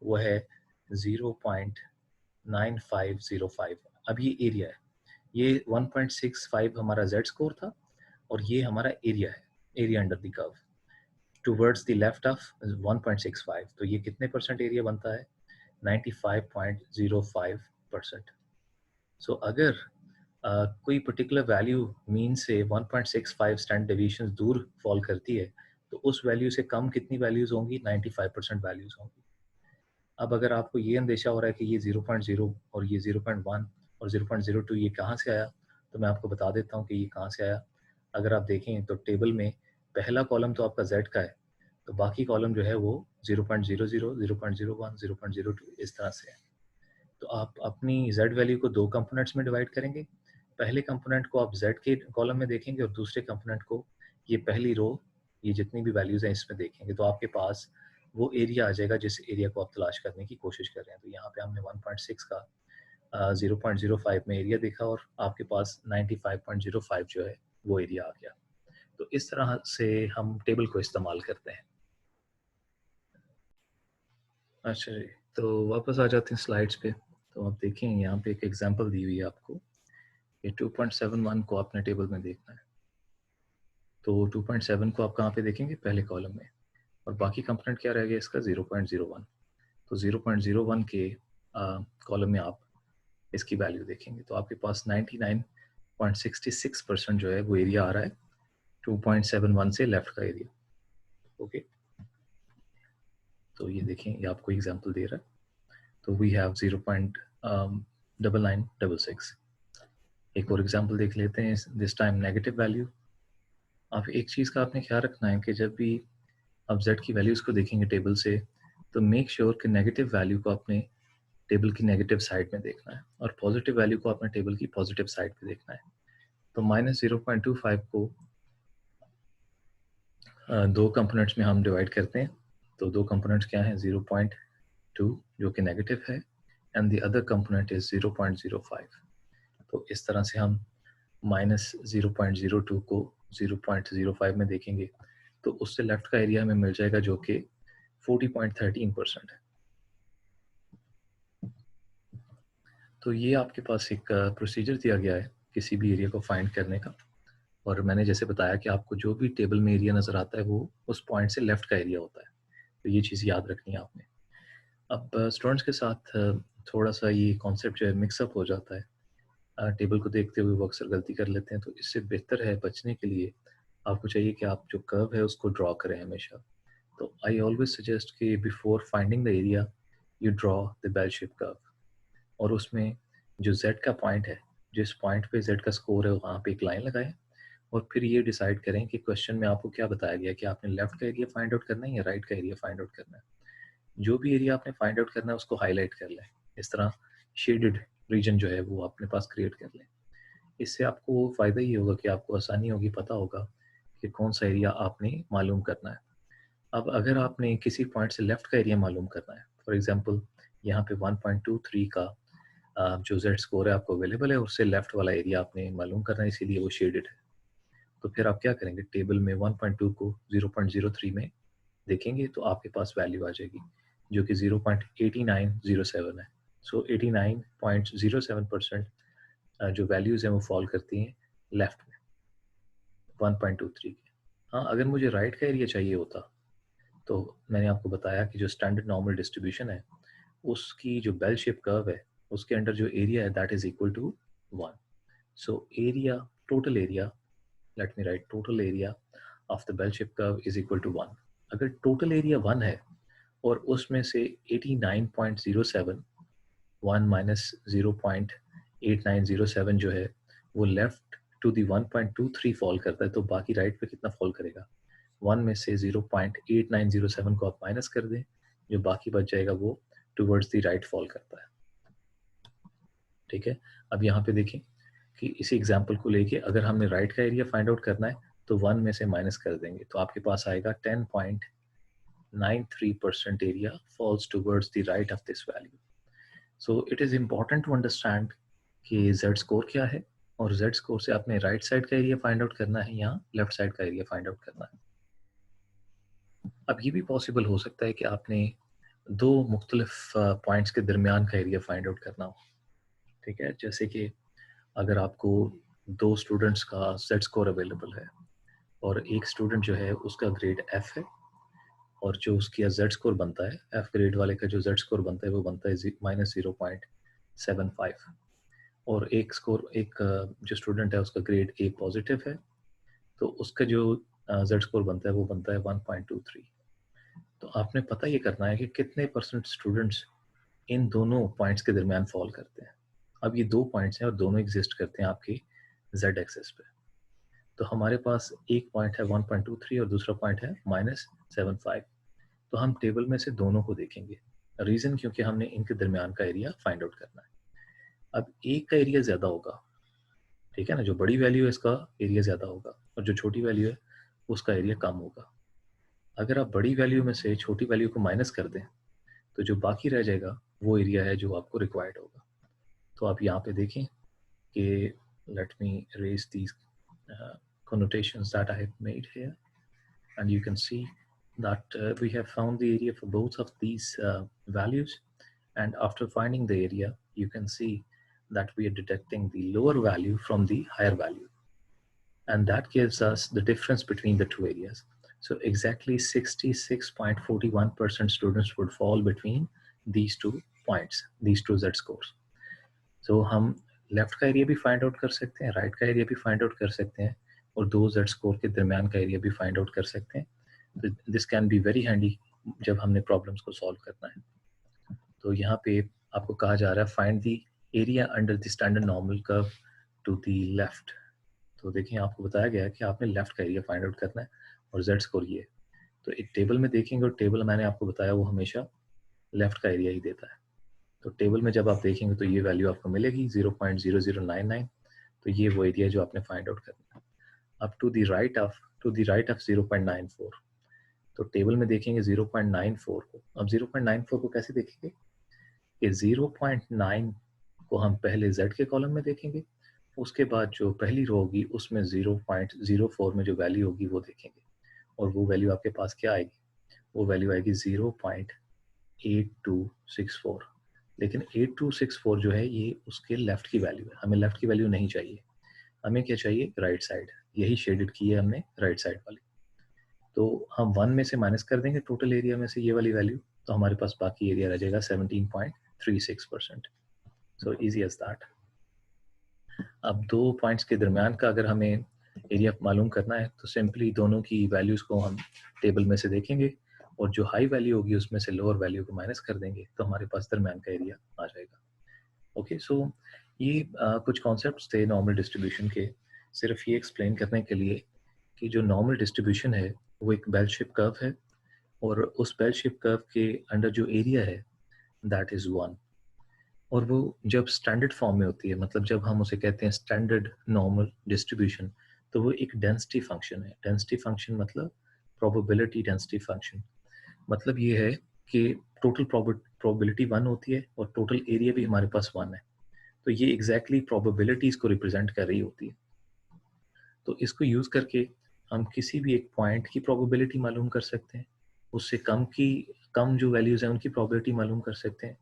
वो है 0.9505। अब ये एरिया है, ये 1.65 हमारा Z स्कोर था, और ये हमारा एरिया है, area under the curve towards the left of 1.65। तो ये कितने परसेंट एरिया बनता है, 95.05%। सो अगर कोई पर्टिकुलर वैल्यू मीन से 1.65 स्टैंडर्ड डेविएशन दूर फॉल करती है, तो उस वैल्यू से कम कितनी वैल्यूज होंगी, 95% वैल्यूज होंगी। अब अगर आपको ये अंदेशा हो रहा है कि ये 0.0 और ये 0.1 और 0.02 ये कहाँ से आया, तो मैं आपको बता देता हूँ कि ये कहाँ से आया। अगर आप देखें तो टेबल में पहला कॉलम तो आपका Z का है, तो बाकी कॉलम जो है वो 0.00, 0.01, 0.02 इस तरह से है। तो आप अपनी z वैल्यू को दो कंपोनेंट्स में डिवाइड करेंगे। पहले कंपोनेंट को आप z के कॉलम में देखेंगे और दूसरे कंपोनेंट को ये पहली रो, ये जितनी भी वैल्यूज हैं इसमें देखेंगे, तो आपके पास वो एरिया आ जाएगा जिस एरिया को आप तलाश करने की कोशिश कर रहे हैं। तो यहाँ पे हमने 1.6 का 0.05 में एरिया देखा और आपके पास 95.05 जो है वो एरिया आ गया। तो इस तरह से हम टेबल को इस्तेमाल करते हैं। अच्छा जी, तो वापस आ जाते हैं स्लाइड्स पे। तो आप देखें यहाँ पे एक एग्जांपल दी हुई है आपको, ये 2.71 को आपने टेबल में देखना है। तो 2.7 को आप कहाँ पे देखेंगे? पहले कॉलम में, और बाकी कंपोनेंट क्या रह गया इसका? 0.01। तो 0.01 के कॉलम में आप इसकी वैल्यू देखेंगे तो आपके पास 99.66% जो है वो एरिया आ रहा है 2.71 से लेफ्ट का एरिया। ओके, तो ये देखें, ये आपको एग्जांपल दे रहा है। तो वी हैव 0.9966। एक और एग्जांपल देख लेते हैं, दिस टाइम नेगेटिव वैल्यू। आप एक चीज़ का आपने ख्याल रखना है कि जब भी आप z की वैल्यूज़ को देखेंगे टेबल से, तो मेक श्योर कि नेगेटिव वैल्यू को आपने टेबल की नेगेटिव साइड में देखना है और पॉजिटिव वैल्यू को आपने टेबल की पॉजिटिव साइड पे देखना है। तो -0.25 को दो कंपोनेंट्स में हम डिवाइड करते हैं। तो दो कंपोनेंट्स क्या हैं? 0.2 जो कि नेगेटिव है and the other component is 0.05। तो इस तरह से हम -0.02 को 0.05 में देखेंगे तो उससे लेफ्ट का एरिया हमें मिल जाएगा जो कि 40.13% है। तो ये आपके पास एक प्रोसीजर दिया गया है किसी भी एरिया को फाइंड करने का, और मैंने जैसे बताया कि आपको जो भी टेबल में एरिया नज़र आता है वो उस पॉइंट से लेफ्ट का एरिया होता है। तो ये चीज़ याद रखनी है आपने। अब स्टूडेंट्स के साथ थोड़ा सा ये कॉन्सेप्ट जो है मिक्सअप हो जाता है। टेबल को देखते हुए वो अक्सर गलती कर लेते हैं, तो इससे बेहतर है बचने के लिए आपको चाहिए कि आप जो कर्व है उसको ड्रॉ करें हमेशा। तो आई ऑलवेज सजेस्ट कि before finding the area you draw the bell shape curve, और उसमें जो z का पॉइंट है, जिस पॉइंट पे z का स्कोर है वहाँ पे एक लाइन लगाएं और फिर ये डिसाइड करें कि क्वेश्चन में आपको क्या बताया गया कि आपने लेफ्ट का एरिया फाइंड आउट करना है या राइट का एरिया फाइंड आउट करना है। जो भी एरिया आपने फाइंड आउट करना है उसको हाईलाइट कर लें, इस तरह शेडेड रीजन जो है वो अपने पास क्रिएट कर लें। इससे आपको फ़ायदा ये होगा कि आपको आसानी होगी, पता होगा कि कौन सा एरिया आपने मालूम करना है। अब अगर आपने किसी पॉइंट से लेफ्ट का एरिया मालूम करना है, फॉर एग्जांपल यहाँ पे 1.23 का जो जेड स्कोर है आपको अवेलेबल है, उससे लेफ्ट वाला एरिया आपने मालूम करना है, इसीलिए वो शेडेड है। तो फिर आप क्या करेंगे? टेबल में 1.2 को 0.03 में देखेंगे तो आपके पास वैल्यू आ जाएगी जो कि 0.8907 है। सो 89.07% जो वैल्यूज़ हैं वो फॉल करती हैं लेफ्ट में 1.23 के। हाँ, अगर मुझे राइट का एरिया चाहिए होता तो मैंने आपको बताया कि जो स्टैंडर्ड नॉर्मल डिस्ट्रीब्यूशन है उसकी जो बेल शेप कर्व है उसके अंडर जो एरिया है that is equal to 1। So area, total area, let me write, total area of the bell shape curve is equal to 1। अगर टोटल एरिया 1 है और उसमें से 89.07 1 माइनस 0.8907 जो है वो लेफ्ट टू दी 1.23 फॉल करता है, तो बाकी राइट पे कितना फॉल करेगा? 1 में से 0.8907 को आप माइनस कर दें, जो बाकी बच जाएगा वो टुवर्ड्स दी राइट फॉल करता है। ठीक है, अब यहाँ पे देखें कि इसी एग्जाम्पल को लेके अगर हमने राइट का एरिया फाइंड आउट करना है तो 1 में से माइनस कर देंगे तो आपके पास आएगा 10.93% area falls towards the right of this value. So it is important to understand कि z स्कोर क्या है, और z स्कोर से आपने राइट साइड का एरिया फाइंड आउट करना है या लेफ्ट साइड का एरिया फाइंड आउट करना है। अब ये भी पॉसिबल हो सकता है कि आपने दो मुख्तलिफ पॉइंट्स के दरमियान का एरिया फाइंड आउट करना हो। ठीक है, जैसे कि अगर आपको दो स्टूडेंट्स का z स्कोर अवेलेबल है और एक स्टूडेंट जो है उसका ग्रेड f है और जो उसका z स्कोर बनता है, f ग्रेड वाले का जो z स्कोर बनता है वो बनता है -0.75, और एक जो स्टूडेंट है उसका ग्रेड a पॉजिटिव है तो उसका जो z स्कोर बनता है वो बनता है 1.23। तो आपने पता ये करना है कि कितने परसेंट स्टूडेंट्स इन दोनों पॉइंट्स के दरमियान फॉल करते हैं। अब ये दो पॉइंट्स हैं और दोनों एग्जिस्ट करते हैं आपके z एक्सेस पे। तो हमारे पास एक पॉइंट है 1.23 और दूसरा पॉइंट है -75। तो हम टेबल में से दोनों को देखेंगे। रीज़न क्योंकि हमने इनके दरमियान का एरिया फाइंड आउट करना है। अब एक का एरिया ज़्यादा होगा, ठीक है ना, जो बड़ी वैल्यू है इसका एरिया ज़्यादा होगा और जो छोटी वैल्यू है उसका एरिया कम होगा। अगर आप बड़ी वैल्यू में से छोटी वैल्यू को माइनस कर दें तो जो बाकी रह जाएगा वो एरिया है जो आपको रिक्वायर्ड होगा। तो आप यहाँ पे देखें कि let me erase these connotations that I have made here, and you can see that we have found the area for both of these values, and after finding the area you can see that we are deducting the lower value from the higher value, and that gives us the difference between the two areas. So exactly 66.41% students would fall between these 2 points, these 2 Z scores. So हम left का area भी find out कर सकते हैं, right का area भी find out कर सकते हैं और 2 Z स्कोर के दरमियान का एरिया भी फाइंड आउट कर सकते हैं। This can be very handy जब हमने प्रॉब्लम्स को सॉल्व करना है। तो यहाँ पे आपको कहा जा रहा है find the area under the standard normal curve to the left. तो देखिए आपको बताया गया है कि आपने लेफ्ट का एरिया फाइंड आउट करना है और Z स्कोर ये है। तो एक टेबल में देखेंगे और टेबल मैंने आपको बताया वो हमेशा लेफ्ट का एरिया ही देता है। तो टेबल में जब आप देखेंगे तो ये वैल्यू आपको मिलेगी 0.0099। तो ये वो एरिया जो आपने फाइंड आउट करना है। अब टू द राइट ऑफ 0.94। तो टेबल में देखेंगे 0.94 को। अब 0.94 को कैसे देखेंगे कि 0.9 को हम पहले Z के कॉलम में देखेंगे, उसके बाद जो पहली रो होगी उसमें 0.04 में जो वैल्यू होगी वो देखेंगे और वो वैल्यू आपके पास क्या आएगी, वो वैल्यू आएगी 0.8264। लेकिन 8264 जो है ये उसके लेफ्ट की वैल्यू है, हमें लेफ्ट की वैल्यू नहीं चाहिए, हमें क्या चाहिए, राइट साइड। यही शेडेड की है हमने राइट साइड वाली। तो हम 1 में से माइनस कर देंगे टोटल एरिया में से ये वाली वैल्यू, तो हमारे पास बाकी एरिया रह जाएगा 17.36%। So easy as that. अब 2 पॉइंट्स के दरमियान का अगर हमें एरिया मालूम करना है तो सिंपली दोनों की वैल्यूज़ को हम टेबल में से देखेंगे और जो हाई वैल्यू होगी उसमें से लोअर वैल्यू को माइनस कर देंगे तो हमारे पास दरमियान का एरिया आ जाएगा। ओके, सो ये कुछ कॉन्सेप्ट्स थे नॉर्मल डिस्ट्रीब्यूशन के, सिर्फ ये एक्सप्लेन करने के लिए कि जो नॉर्मल डिस्ट्रीब्यूशन है वो एक बेल शेप कर्व है और उस बेल शेप कर्व के अंडर जो एरिया है दैट इज़ 1, और वो जब स्टैंडर्ड फॉर्म में होती है, मतलब जब हम उसे कहते हैं स्टैंडर्ड नॉर्मल डिस्ट्रीब्यूशन, तो वो एक डेंसिटी फंक्शन है। डेंसिटी फंक्शन मतलब प्रोबेबिलिटी डेंसिटी फंक्शन, मतलब ये है कि टोटल प्रोबेबिलिटी 1 होती है और टोटल एरिया भी हमारे पास 1 है, तो ये एग्जैक्टली प्रोबेबिलिटीज को रिप्रेजेंट कर रही होती है। तो इसको यूज करके हम किसी भी एक पॉइंट की प्रोबेबिलिटी मालूम कर सकते हैं, उससे कम जो वैल्यूज हैं उनकी प्रोबेबिलिटी मालूम कर सकते हैं,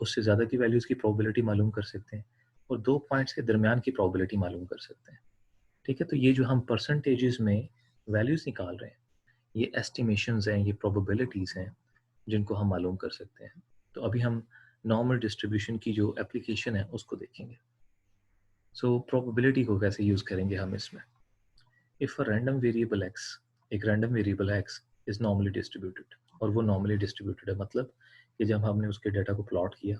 उससे ज़्यादा की वैल्यूज़ की प्रोबेबिलिटी मालूम कर सकते हैं और 2 पॉइंट्स के दरमियान की प्रोबेबिलिटी मालूम कर सकते हैं। ठीक है, तो ये जो हम परसेंटेजेस में वैल्यूज़ निकाल रहे हैं ये एस्टिमेशंस हैं, ये प्रोबेबिलिटीज़ हैं जिनको हम मालूम कर सकते हैं। तो अभी हम नॉर्मल डिस्ट्रीब्यूशन की जो एप्लीकेशन है उसको देखेंगे। सो प्रोबेबिलिटी को कैसे यूज़ करेंगे हम इसमें। If a random variable X, एक random variable X is normally distributed, और वो नॉर्मली डिस्ट्रीब्यूटेड है मतलब कि जब हमने उसके डाटा को प्लॉट किया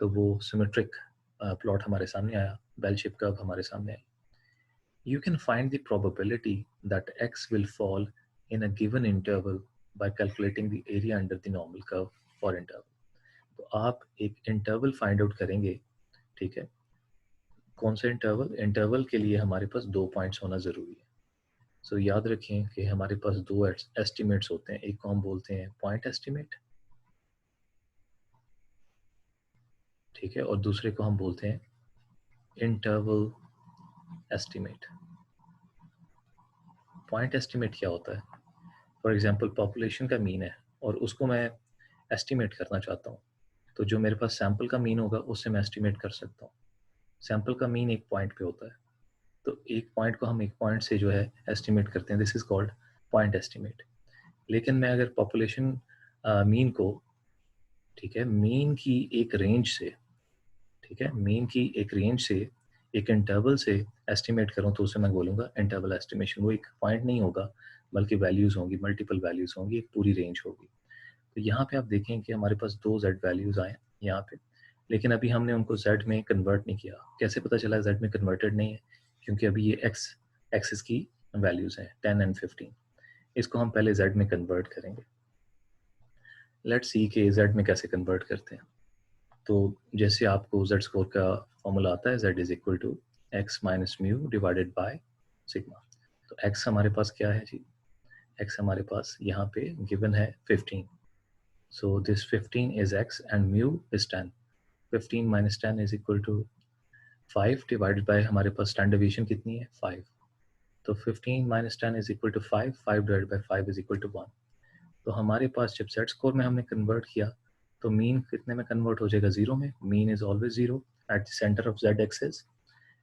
तो वो सिमेट्रिक प्लॉट हमारे सामने आया, बेल शेप कर्व हमारे सामने आया। You can find the probability that x will fall in a given interval by calculating the area under the normal curve for interval. तो आप एक इंटरवल फाइंड आउट करेंगे, ठीक है, कौन सा इंटरवल, इंटरवल के लिए हमारे पास 2 पॉइंट्स होना ज़रूरी है। सो याद रखें कि हमारे पास 2 एस्टिमेट्स होते हैं, एक को हम बोलते हैं पॉइंट एस्टिमेट, ठीक है, और दूसरे को हम बोलते हैं इंटरवल एस्टिमेट। पॉइंट एस्टिमेट क्या होता है, फॉर एग्जांपल पॉपुलेशन का मीन है और उसको मैं एस्टिमेट करना चाहता हूँ, तो जो मेरे पास सैंपल का मीन होगा उससे मैं एस्टिमेट कर सकता हूँ। सैंपल का मीन एक पॉइंट पे होता है, तो एक पॉइंट को हम एक पॉइंट से जो है एस्टिमेट करते हैं, this is called point estimate. लेकिन मैं अगर पॉपुलेशन मीन को, ठीक है, मीन की एक रेंज से, ठीक है, मीन की एक रेंज से एक इंटरवल से एस्टिमेट करूँ तो उसे मैं बोलूँगा इंटरवल एस्टिमेशन। वो एक पॉइंट नहीं होगा बल्कि वैल्यूज़ होंगी, मल्टीपल वैल्यूज़ होंगी, एक पूरी रेंज होगी। तो यहाँ पे आप देखें कि हमारे पास 2 Z वैल्यूज़ आए यहाँ पे, लेकिन अभी हमने उनको Z में कन्वर्ट नहीं किया। कैसे पता चला Z में कन्वर्टेड नहीं है, क्योंकि अभी ये एक्स एक्सिस की वैल्यूज़ हैं 10 एंड 15, इसको हम पहले Z में कन्वर्ट करेंगे। लेट्स सी कि z में कैसे कन्वर्ट करते हैं। तो जैसे आपको z स्कोर का फॉर्मूला आता है, z is equal to x minus mu divided by sigma. तो x हमारे पास क्या है जी, x हमारे पास यहाँ पे गिवन है 15, so this 15 is x and mu is 10। 15 minus 10 is equal to 5 divided by हमारे पास स्टैंडर्ड डेविएशन कितनी है 5। तो 15 minus 10 is equal to 5, 5 divided by 5 is equal to 1। तो हमारे पास जब सेट स्कोर में हमने कन्वर्ट किया तो मीन कितने में कन्वर्ट हो जाएगा, जीरो में। Mean is always zero at the centre of Z axis,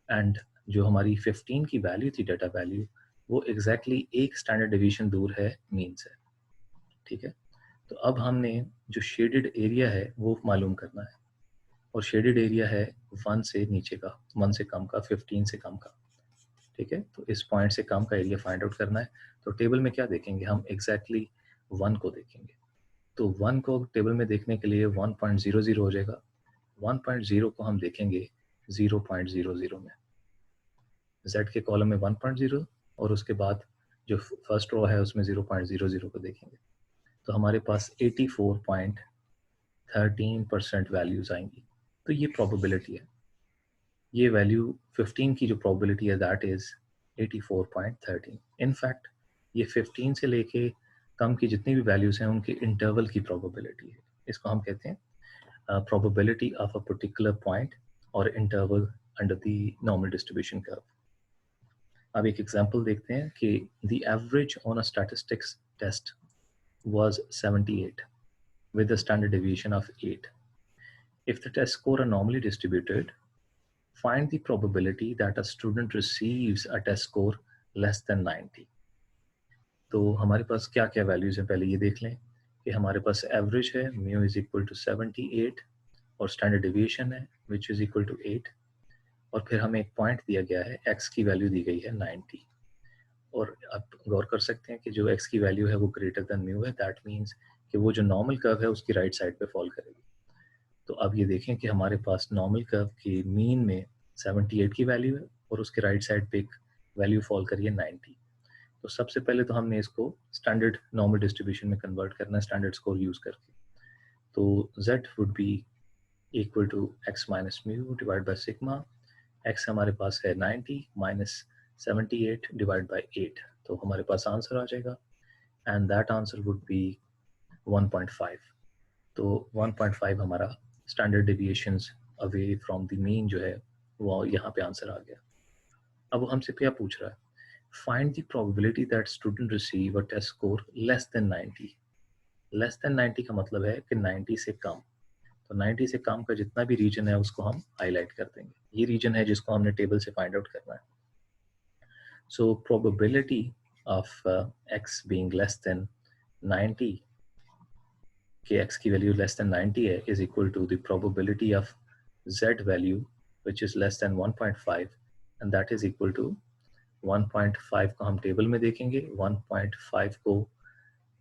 and जो हमारी 15 की वैल्यू थी, डाटा वैल्यू, वो एग्जैक्टली एक स्टैंडर्ड डिवीजन दूर है मीन से। ठीक है, तो अब हमने जो शेडेड एरिया है वो मालूम करना है, और शेडेड एरिया है 1 से नीचे का, 1 से कम का, 15 से कम का। ठीक है, तो इस पॉइंट से कम का एरिया फाइंड आउट करना है। तो टेबल में क्या देखेंगे हम, एग्जैक्टली 1 को देखेंगे। तो 1 को टेबल में देखने के लिए 1.00 हो जाएगा। 1.0 को हम देखेंगे 0.00 में, z के कॉलम में 1.0, और उसके बाद जो फर्स्ट रो है उसमें 0.00 को देखेंगे। तो हमारे पास 84.13% वैल्यूज आएंगी। तो ये प्रोबेबिलिटी है, ये वैल्यू 15 की जो प्रोबेबिलिटी है दैट इज 84.13। इनफैक्ट ये 15 से लेके कम की जितनी भी वैल्यूज हैं उनके इंटरवल की प्रोबेबिलिटी है। इसको हम कहते हैं probability of a particular point or interval under the normal distribution curve. अब एक एग्जांपल देखते हैं कि the average on a statistics test was 78 with a standard deviation of 8. If the test score are normally distributed, find the probability that a student receives a test score less than 90. तो हमारे पास क्या क्या values हैं, पहले ये देख लें कि हमारे पास एवरेज है म्यू इज इक्वल टू 78, और स्टैंडर्ड डिविएशन है विच इज इक्वल टू 8, और फिर हमें एक पॉइंट दिया गया है, x की वैल्यू दी गई है 90। और आप गौर कर सकते हैं कि जो x की वैल्यू है वो ग्रेटर देन म्यू है, दैट मीन्स कि वो जो नॉर्मल कर्व है उसकी राइट साइड पे फॉल करेगी। तो अब ये देखें कि हमारे पास नॉर्मल कर्व की मीन में 78 की वैल्यू है और उसके राइट साइड पे एक वैल्यू फॉल करी है 90। तो सबसे पहले तो हमने इसको स्टैंडर्ड नॉर्मल डिस्ट्रीब्यूशन में कन्वर्ट करना है स्टैंडर्ड स्कोर यूज करके। तो z would be equal to x minus mu divide by sigma. x हमारे पास है 90 माइनस 78 डिवाइड बाय 8, तो हमारे पास आंसर आ जाएगा, and that answer would be 1.5। तो 1.5 हमारा standard deviations away from the mean जो है वो यहाँ पे आंसर आ गया। अब वो हमसे क्या पूछ रहा है, find the probability that student receive a test score less than 90। Less than 90 का मतलब है कि 90 से कम। तो 90 से कम का जितना भी रीजन है उसको हम हाईलाइट कर देंगे। ये रीजन है जिसको हमने टेबल से फाइंड आउट करना है। So probability of x being less than 90, कि x की वैल्यू लेस देन 90 है, is equal to the probability of z value which is less than 1.5, and that is equal to 1.5 को हम table में देखेंगे, 1.5 को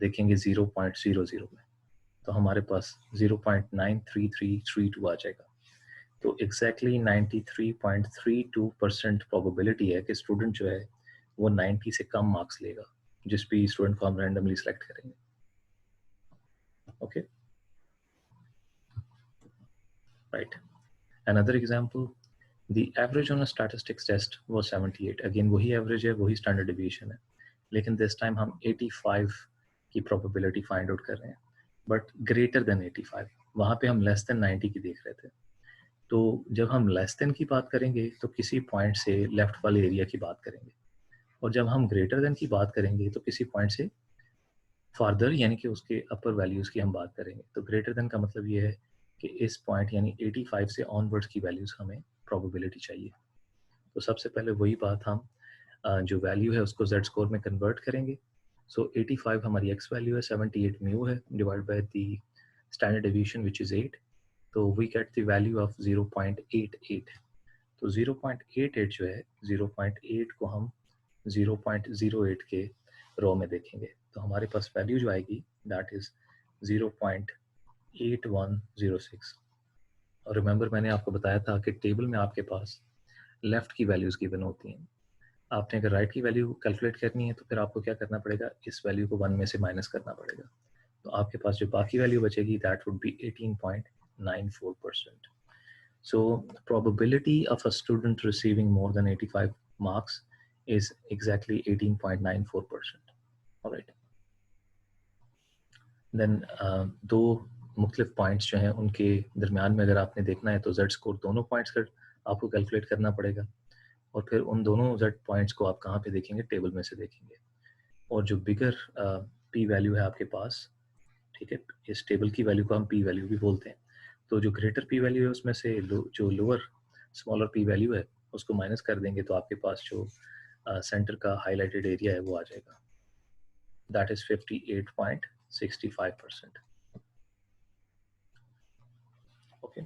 देखेंगे 0.00 में, तो हमारे पास 0.93332 आ जाएगा। तो एग्जैक्टली 93.32% प्रोबेबिलिटी है कि स्टूडेंट जो है वो 90 से कम मार्क्स लेगा जिस भी स्टूडेंट को हम रैंडमली सेलेक्ट करेंगे। Okay, right. Another example, the average on a statistics test was 78। Again वही एवरेज है, वही स्टैंडर्ड डिवीएशन है, लेकिन दिस टाइम हम 85 की प्रोबेबिलिटी फाइंड आउट कर रहे हैं, बट ग्रेटर देन 85। वहाँ पे हम लेस देन 90 की देख रहे थे। तो जब हम लेस देन की बात करेंगे तो किसी पॉइंट से लेफ्ट वाले एरिया की बात करेंगे, और जब हम ग्रेटर देन की बात करेंगे तो किसी पॉइंट से फार्दर यानी कि उसके अपर वैल्यूज़ की हम बात करेंगे। तो ग्रेटर देन का मतलब ये है कि इस पॉइंट यानी 85 से ऑनवर्ड्स की वैल्यूज़ हमें प्रोबेबिलिटी चाहिए। तो सबसे पहले वही बात हम जो वैल्यू है उसको z स्कोर में कन्वर्ट करेंगे। सो 85 हमारी x वैल्यू है, 78 म्यू है, divide by the standard deviation which is 8, तो we get the value of 0.88। तो 0.88 जो है, 0.8 को हम 0.08 के रो में देखेंगे, तो हमारे पास वैल्यू जो आएगी दैट इज 0.8106। और रिमेंबर मैंने आपको बताया था कि टेबल में आपके पास लेफ्ट की वैल्यूज गिवन होती हैं। आपने अगर राइट की वैल्यू कैलकुलेट करनी है तो फिर आपको क्या करना पड़ेगा, इस वैल्यू को 1 में से माइनस करना पड़ेगा। तो आपके पास जो बाकी वैल्यू बचेगी that would be 18.94%. So probability of a student receiving more than 85 marks is exactly 18.94%. All right. Then दो मुख्तलिफ पॉइंट्स जो हैं उनके दरमियान में अगर आपने देखना है तो जेड स्कोर दोनों पॉइंट्स का आपको कैलकुलेट करना पड़ेगा और फिर उन दोनों जेड पॉइंट्स को आप कहाँ पे देखेंगे, टेबल में से देखेंगे. और जो बिगर पी वैल्यू है आपके पास, ठीक है, इस टेबल की वैल्यू को हम पी वैल्यू भी बोलते हैं. तो जो ग्रेटर पी वैल्यू है उसमें से जो लोअर स्मॉलर पी वैल्यू है उसको माइनस कर देंगे तो आपके पास जो सेंटर का हाईलाइटेड एरिया है वो आ जाएगा. That is 58.65%. ओके.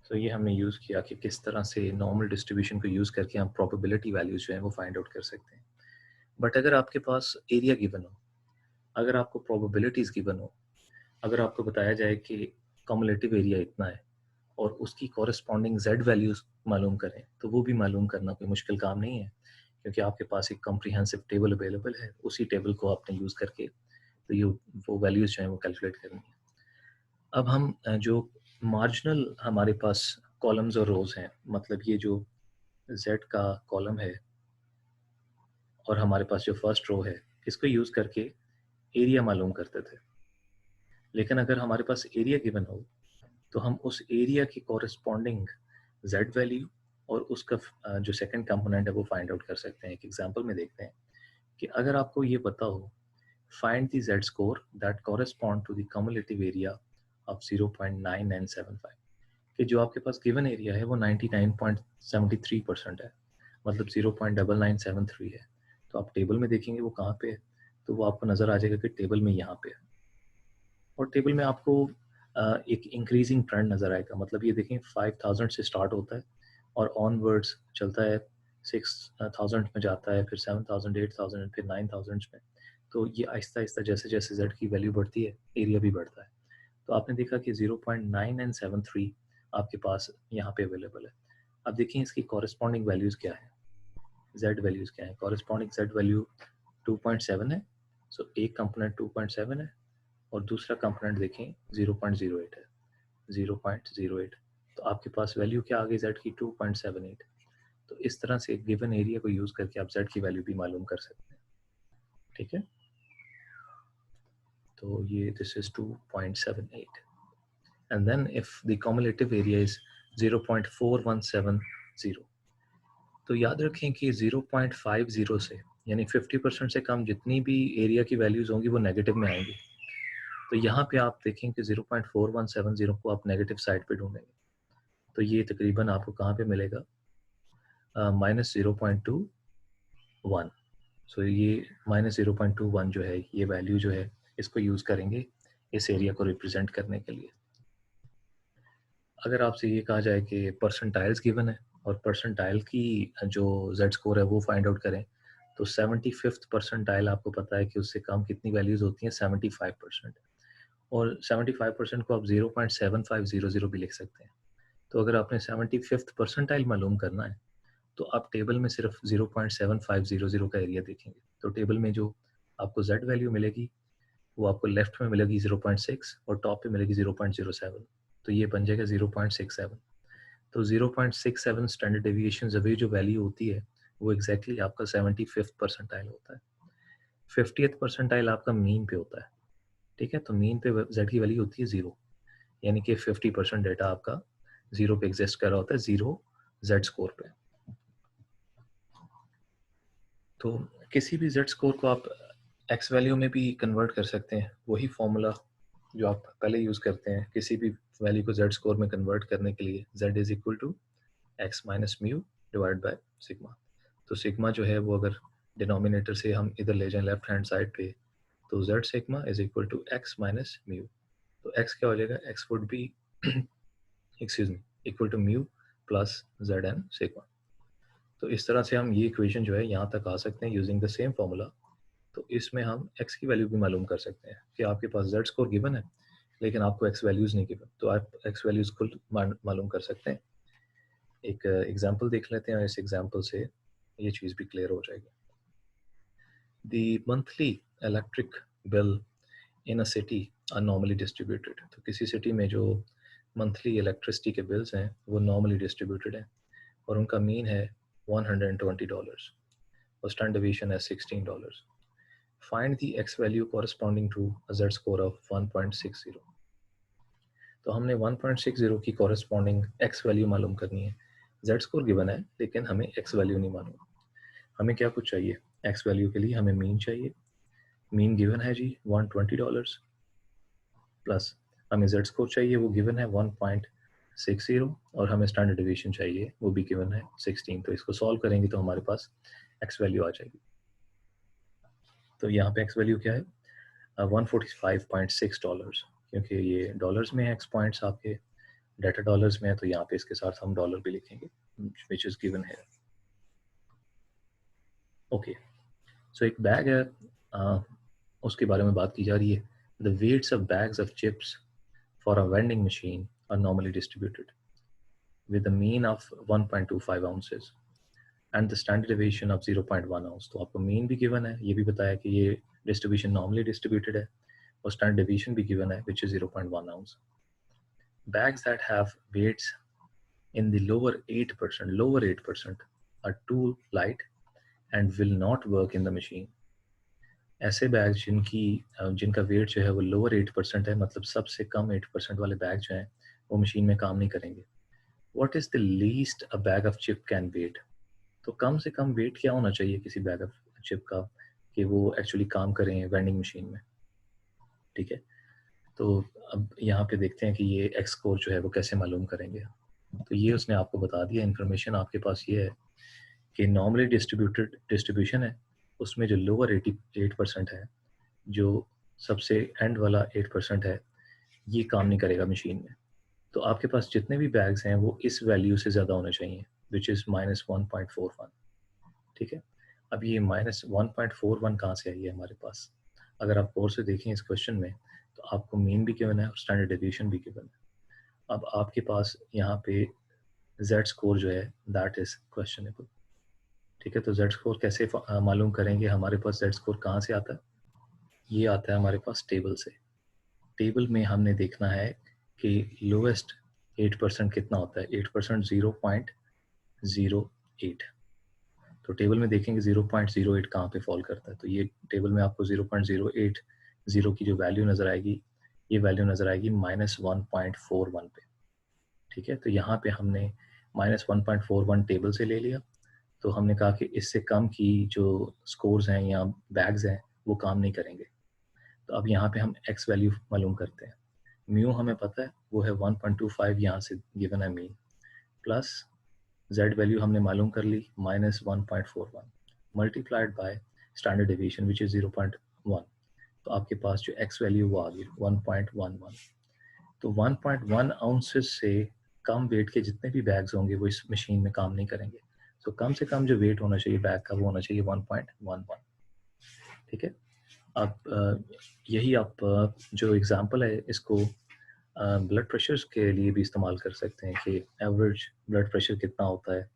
तो ये हमने यूज़ किया कि किस तरह से नॉर्मल डिस्ट्रीब्यूशन को यूज़ करके हम प्रोबेबिलिटी वैल्यूज जो है वो फाइंड आउट कर सकते हैं. बट अगर आपके पास एरिया गिवन हो, अगर आपको प्रोबेबिलिटीज़ गिवन हो, अगर आपको बताया जाए कि कम्युलेटिव एरिया इतना है और उसकी कॉरेस्पॉन्डिंग जेड वैल्यूज मालूम करें, तो वो भी मालूम करना कोई मुश्किल काम नहीं है क्योंकि आपके पास एक कॉम्प्रिहेंसिव टेबल अवेलेबल है. उसी टेबल को आपने यूज़ करके तो ये वो वैल्यूज जो हैं वो कैलकुलेट करनी है. अब हम जो मार्जिनल हमारे पास कॉलम्स और रोज हैं, मतलब ये जो जेड का कॉलम है और हमारे पास जो फर्स्ट रो है, इसको यूज़ करके एरिया मालूम करते थे. लेकिन अगर हमारे पास एरिया गिवन हो तो हम उस एरिया की कॉरेस्पॉन्डिंग जेड वैल्यू और उसका जो सेकंड कंपोनेंट है वो फाइंड आउट कर सकते हैं. एक एग्जांपल में देखते हैं कि अगर आपको ये पता हो find the Z score that correspond to the cumulative area of 0.9975, कि जो आपके पास गिवन एरिया है वो 99.73% है, मतलब 0.9973 है. तो आप टेबल में देखेंगे वो कहाँ पे है, तो वो आपको नज़र आ जाएगा कि टेबल में यहाँ पे है. और टेबल में आपको एक इंक्रीजिंग ट्रेंड नज़र आएगा. मतलब ये देखें 5000 से स्टार्ट होता है और ऑनवर्ड्स चलता है, 6000 में जाता है, फिर 7000, 8000, फिर 9000 में. तो ये आहिस्ता आहिस्ता जैसे जैसे जेड की वैल्यू बढ़ती है एरिया भी बढ़ता है. तो आपने देखा कि 0.9973 आपके पास यहाँ पे अवेलेबल है. अब देखिए इसकी कॉरेस्पॉन्डिंग वैल्यूज़ क्या है, जेड वैल्यूज़ क्या है. कॉरेस्पॉन्डिंग जेड वैल्यू 2.7 है. सो एक कंपोनेंट 2.7 है और दूसरा कंपोनेंट देखें 0.08 है. 0.08, तो आपके पास वैल्यू क्या आ गई जेड की, 2.78. तो इस तरह से गिवन एरिया को यूज़ करके आप जेड की वैल्यू भी मालूम कर सकते हैं. ठीक है. तो ये this is 2.78 and then if the cumulative area is 0.4170, तो याद रखें कि 0.50 से यानी 50% से कम जितनी भी एरिया की वैल्यूज होंगी वो नेगेटिव में आएंगी. तो यहाँ पे आप देखें कि 0.4170 को आप नेगेटिव साइड पे ढूंढेंगे तो ये तकरीबन आपको कहाँ पे मिलेगा, -0.21. सो ये -0.21 जो है ये वैल्यू जो है इसको यूज़ करेंगे इस एरिया को रिप्रेजेंट करने के लिए. अगर आपसे ये कहा जाए कि परसेंटाइल्स गिवन है और परसेंटाइल की जो जेड स्कोर है वो फाइंड आउट करें, तो 75th परसेंटाइल आपको पता है कि उससे कम कितनी वैल्यूज होती हैं, 75%. और 75% को आप 0.7500 भी लिख सकते हैं. तो अगर आपने 75th परसेंटाइल मालूम करना है तो आप टेबल में सिर्फ 0.7500 का एरिया देखेंगे. तो टेबल में जो आपको जेड वैल्यू मिलेगी वो आपको लेफ्ट में मिलेगी 0.6 और टॉप पे मिलेगी 0.07. तो ये बन जाएगा 0.67. तो 0.67 स्टैंडर्ड डेविएशन अवे जो वैल्यू होती है वो एग्जैक्टली आपका 75th परसेंटाइल होता है. 50th परसेंटाइल आपका मीन पे होता है. ठीक है. तो मीन पे जेड की वैल्यू होती है 0, यानी कि 50% डेटा आपका 0 पे एग्जिस्ट कर रहा होता है, 0 जेड स्कोर पे. तो किसी भी जेड स्कोर को आप एक्स वैल्यू में भी कन्वर्ट कर सकते हैं. वही फॉर्मूला जो आप पहले यूज़ करते हैं किसी भी वैल्यू को जेड स्कोर में कन्वर्ट करने के लिए, z is equal to x minus mu divide by sigma. तो सिग्मा जो है वो अगर डिनोमिनेटर से हम इधर ले जाएं लेफ्ट हैंड साइड पे, तो z sigma is equal to x minus mu. तो एक्स क्या हो जाएगा, x would be excuse me equal to mu plus z n sigma. तो इस तरह से हम ये इक्वेशन जो है यहाँ तक आ सकते हैं यूजिंग द सेम फार्मूला. तो इसमें हम x की वैल्यू भी मालूम कर सकते हैं कि आपके पास z स्कोर गिवन है लेकिन आपको x वैल्यूज़ नहीं गिवन, तो आप x वैल्यूज़ खुद मालूम कर सकते हैं. एक एग्जांपल देख लेते हैं, इस एग्जांपल से ये चीज़ भी क्लियर हो जाएगी. The monthly electric bill in a city are normally distributed. तो किसी सिटी में जो मंथली इलेक्ट्रिसिटी के बिल्स हैं वो नॉर्मली डिस्ट्रीब्यूटेड हैं और उनका मीन है $120 और स्टैंडर्ड डिवीजन है $16। Find the x value corresponding to a z score of 1.60। तो हमने 1.60 की कॉरस्पॉन्डिंग एक्स वैल्यू मालूम करनी है। जेड स्कोर गिवन है लेकिन हमें एक्स वैल्यू नहीं मालूम। हमें क्या कुछ चाहिए? एक्स वैल्यू के लिए हमें मीन चाहिए। मीन गिवन है जी $120 प्लस हमें जेड स्कोर चाहिए, वो गिवन है 1.60 और हमें स्टैंडर्ड डिवीजन चाहिए, वो भी गिवन है 16। तो इसको सॉल्व करेंगे तो हमारे पास एक्स वैल्यू आ जाएगी। तो यहाँ पे एक्स वैल्यू क्या है? $145.6, क्योंकि ये डॉलर्स में है एक्स पॉइंट्स आपके डाटा डॉलर्स में है, तो यहाँ पे इसके साथ हम डॉलर भी लिखेंगे विच इज गिवन है। ओके, सो एक बैग है, उसके बारे में बात की जा रही है। The weights of bags of chips for a vending machine are normally distributed with a mean of 1.25 ounces and the standard deviation of 0.1 ounce। तो आपको मीन भी गिवन है, ये भी बताया कि ये डिस्ट्रीब्यूशन नॉर्मली डिस्ट्रीब्यूटेड है और स्टैंडर्ड डेविएशन भी गिवन है which is 0.1 ounce। Bags that have weights in the lower 8% are too light and will not work in the machine। ऐसे बैग जिनका वेट जो है वो लोअर 8% है, मतलब सबसे कम 8% वाले बैग जो हैं वो मशीन में काम नहीं करेंगे। What is the least a bag of chip can weight. तो कम से कम वेट क्या होना चाहिए किसी बैग ऑफ चिप का कि वो एक्चुअली काम करें वेंडिंग मशीन में। ठीक है, तो अब यहाँ पे देखते हैं कि ये एक्स स्कोर जो है वो कैसे मालूम करेंगे। तो ये उसने आपको बता दिया, इन्फॉर्मेशन आपके पास ये है कि नॉर्मली डिस्ट्रीब्यूटेड डिस्ट्रीब्यूशन है, उसमें जो लोअर 88% है, जो सबसे एंड वाला 8% है, ये काम नहीं करेगा मशीन में। तो आपके पास जितने भी बैग्स हैं वो इस वैल्यू से ज़्यादा होने चाहिए विच इज़ -1.41। ठीक है, अब ये -1.41 कहाँ से आई है हमारे पास? अगर आप गौर से देखें इस क्वेश्चन में तो आपको मीन भी गिवन है और स्टैंडर्ड डेविएशन भी गिवन है। अब आपके पास यहाँ पे जेड स्कोर जो है दैट इज क्वेश्चनेबल। ठीक है, तो जेड स्कोर कैसे मालूम करेंगे? हमारे पास जेड स्कोर कहाँ से आता है? ये आता है हमारे पास टेबल से। टेबल में हमने देखना है कि लोएस्ट 8% कितना होता है। 8% 0.08। तो टेबल में देखेंगे 0.08 कहाँ पे फॉल करता है। तो ये टेबल में आपको 0.080 की जो वैल्यू नज़र आएगी, ये वैल्यू नज़र आएगी -1.41 पे। ठीक है, तो यहाँ पे हमने -1.41 टेबल से ले लिया। तो हमने कहा कि इससे कम की जो स्कोर्स हैं या बैग्स हैं वो काम नहीं करेंगे। तो अब यहाँ पे हम एक्स वैल्यू मालूम करते हैं। म्यू हमें पता है वो है 1.25, यहाँ से गिवन है मीन, प्लस जेड वैल्यू हमने मालूम कर ली -1.41 multiplied by standard deviation which is 0.1। तो आपके पास जो एक्स वैल्यू वो आ गई 1.11। तो 1.1 आउंसेस से कम वेट के जितने भी बैग्स होंगे वो इस मशीन में काम नहीं करेंगे। तो कम से कम जो वेट होना चाहिए बैग का वो होना चाहिए 1.11। ठीक है, अब यही आप जो एग्जांपल है इसको ब्लड प्रेशर के लिए भी इस्तेमाल कर सकते हैं कि एवरेज ब्लड प्रेशर कितना होता है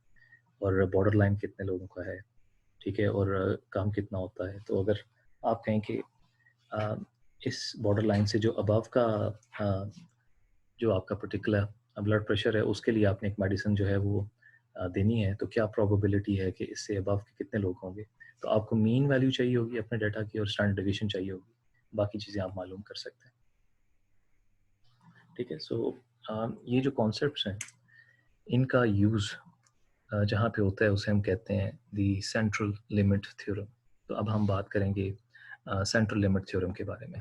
और बॉर्डर लाइन कितने लोगों का है। ठीक है, और काम कितना होता है। तो अगर आप कहें कि इस बॉर्डर लाइन से जो अबव का जो आपका पर्टिकुलर ब्लड प्रेशर है उसके लिए आपने एक मेडिसिन जो है वो देनी है, तो क्या प्रोबेबिलिटी है कि इससे अबव के कितने लोग होंगे। तो आपको मीन वैल्यू चाहिए होगी अपने डाटा की और स्टैंडर्ड डेविएशन चाहिए होगी, बाकी चीज़ें आप मालूम कर सकते हैं। ठीक है, सो ये जो कॉन्सेप्ट्स हैं इनका यूज़ जहाँ पे होता है उसे हम कहते हैं द सेंट्रल लिमिट थ्योरम। तो अब हम बात करेंगे सेंट्रल लिमिट थ्योरम के बारे में।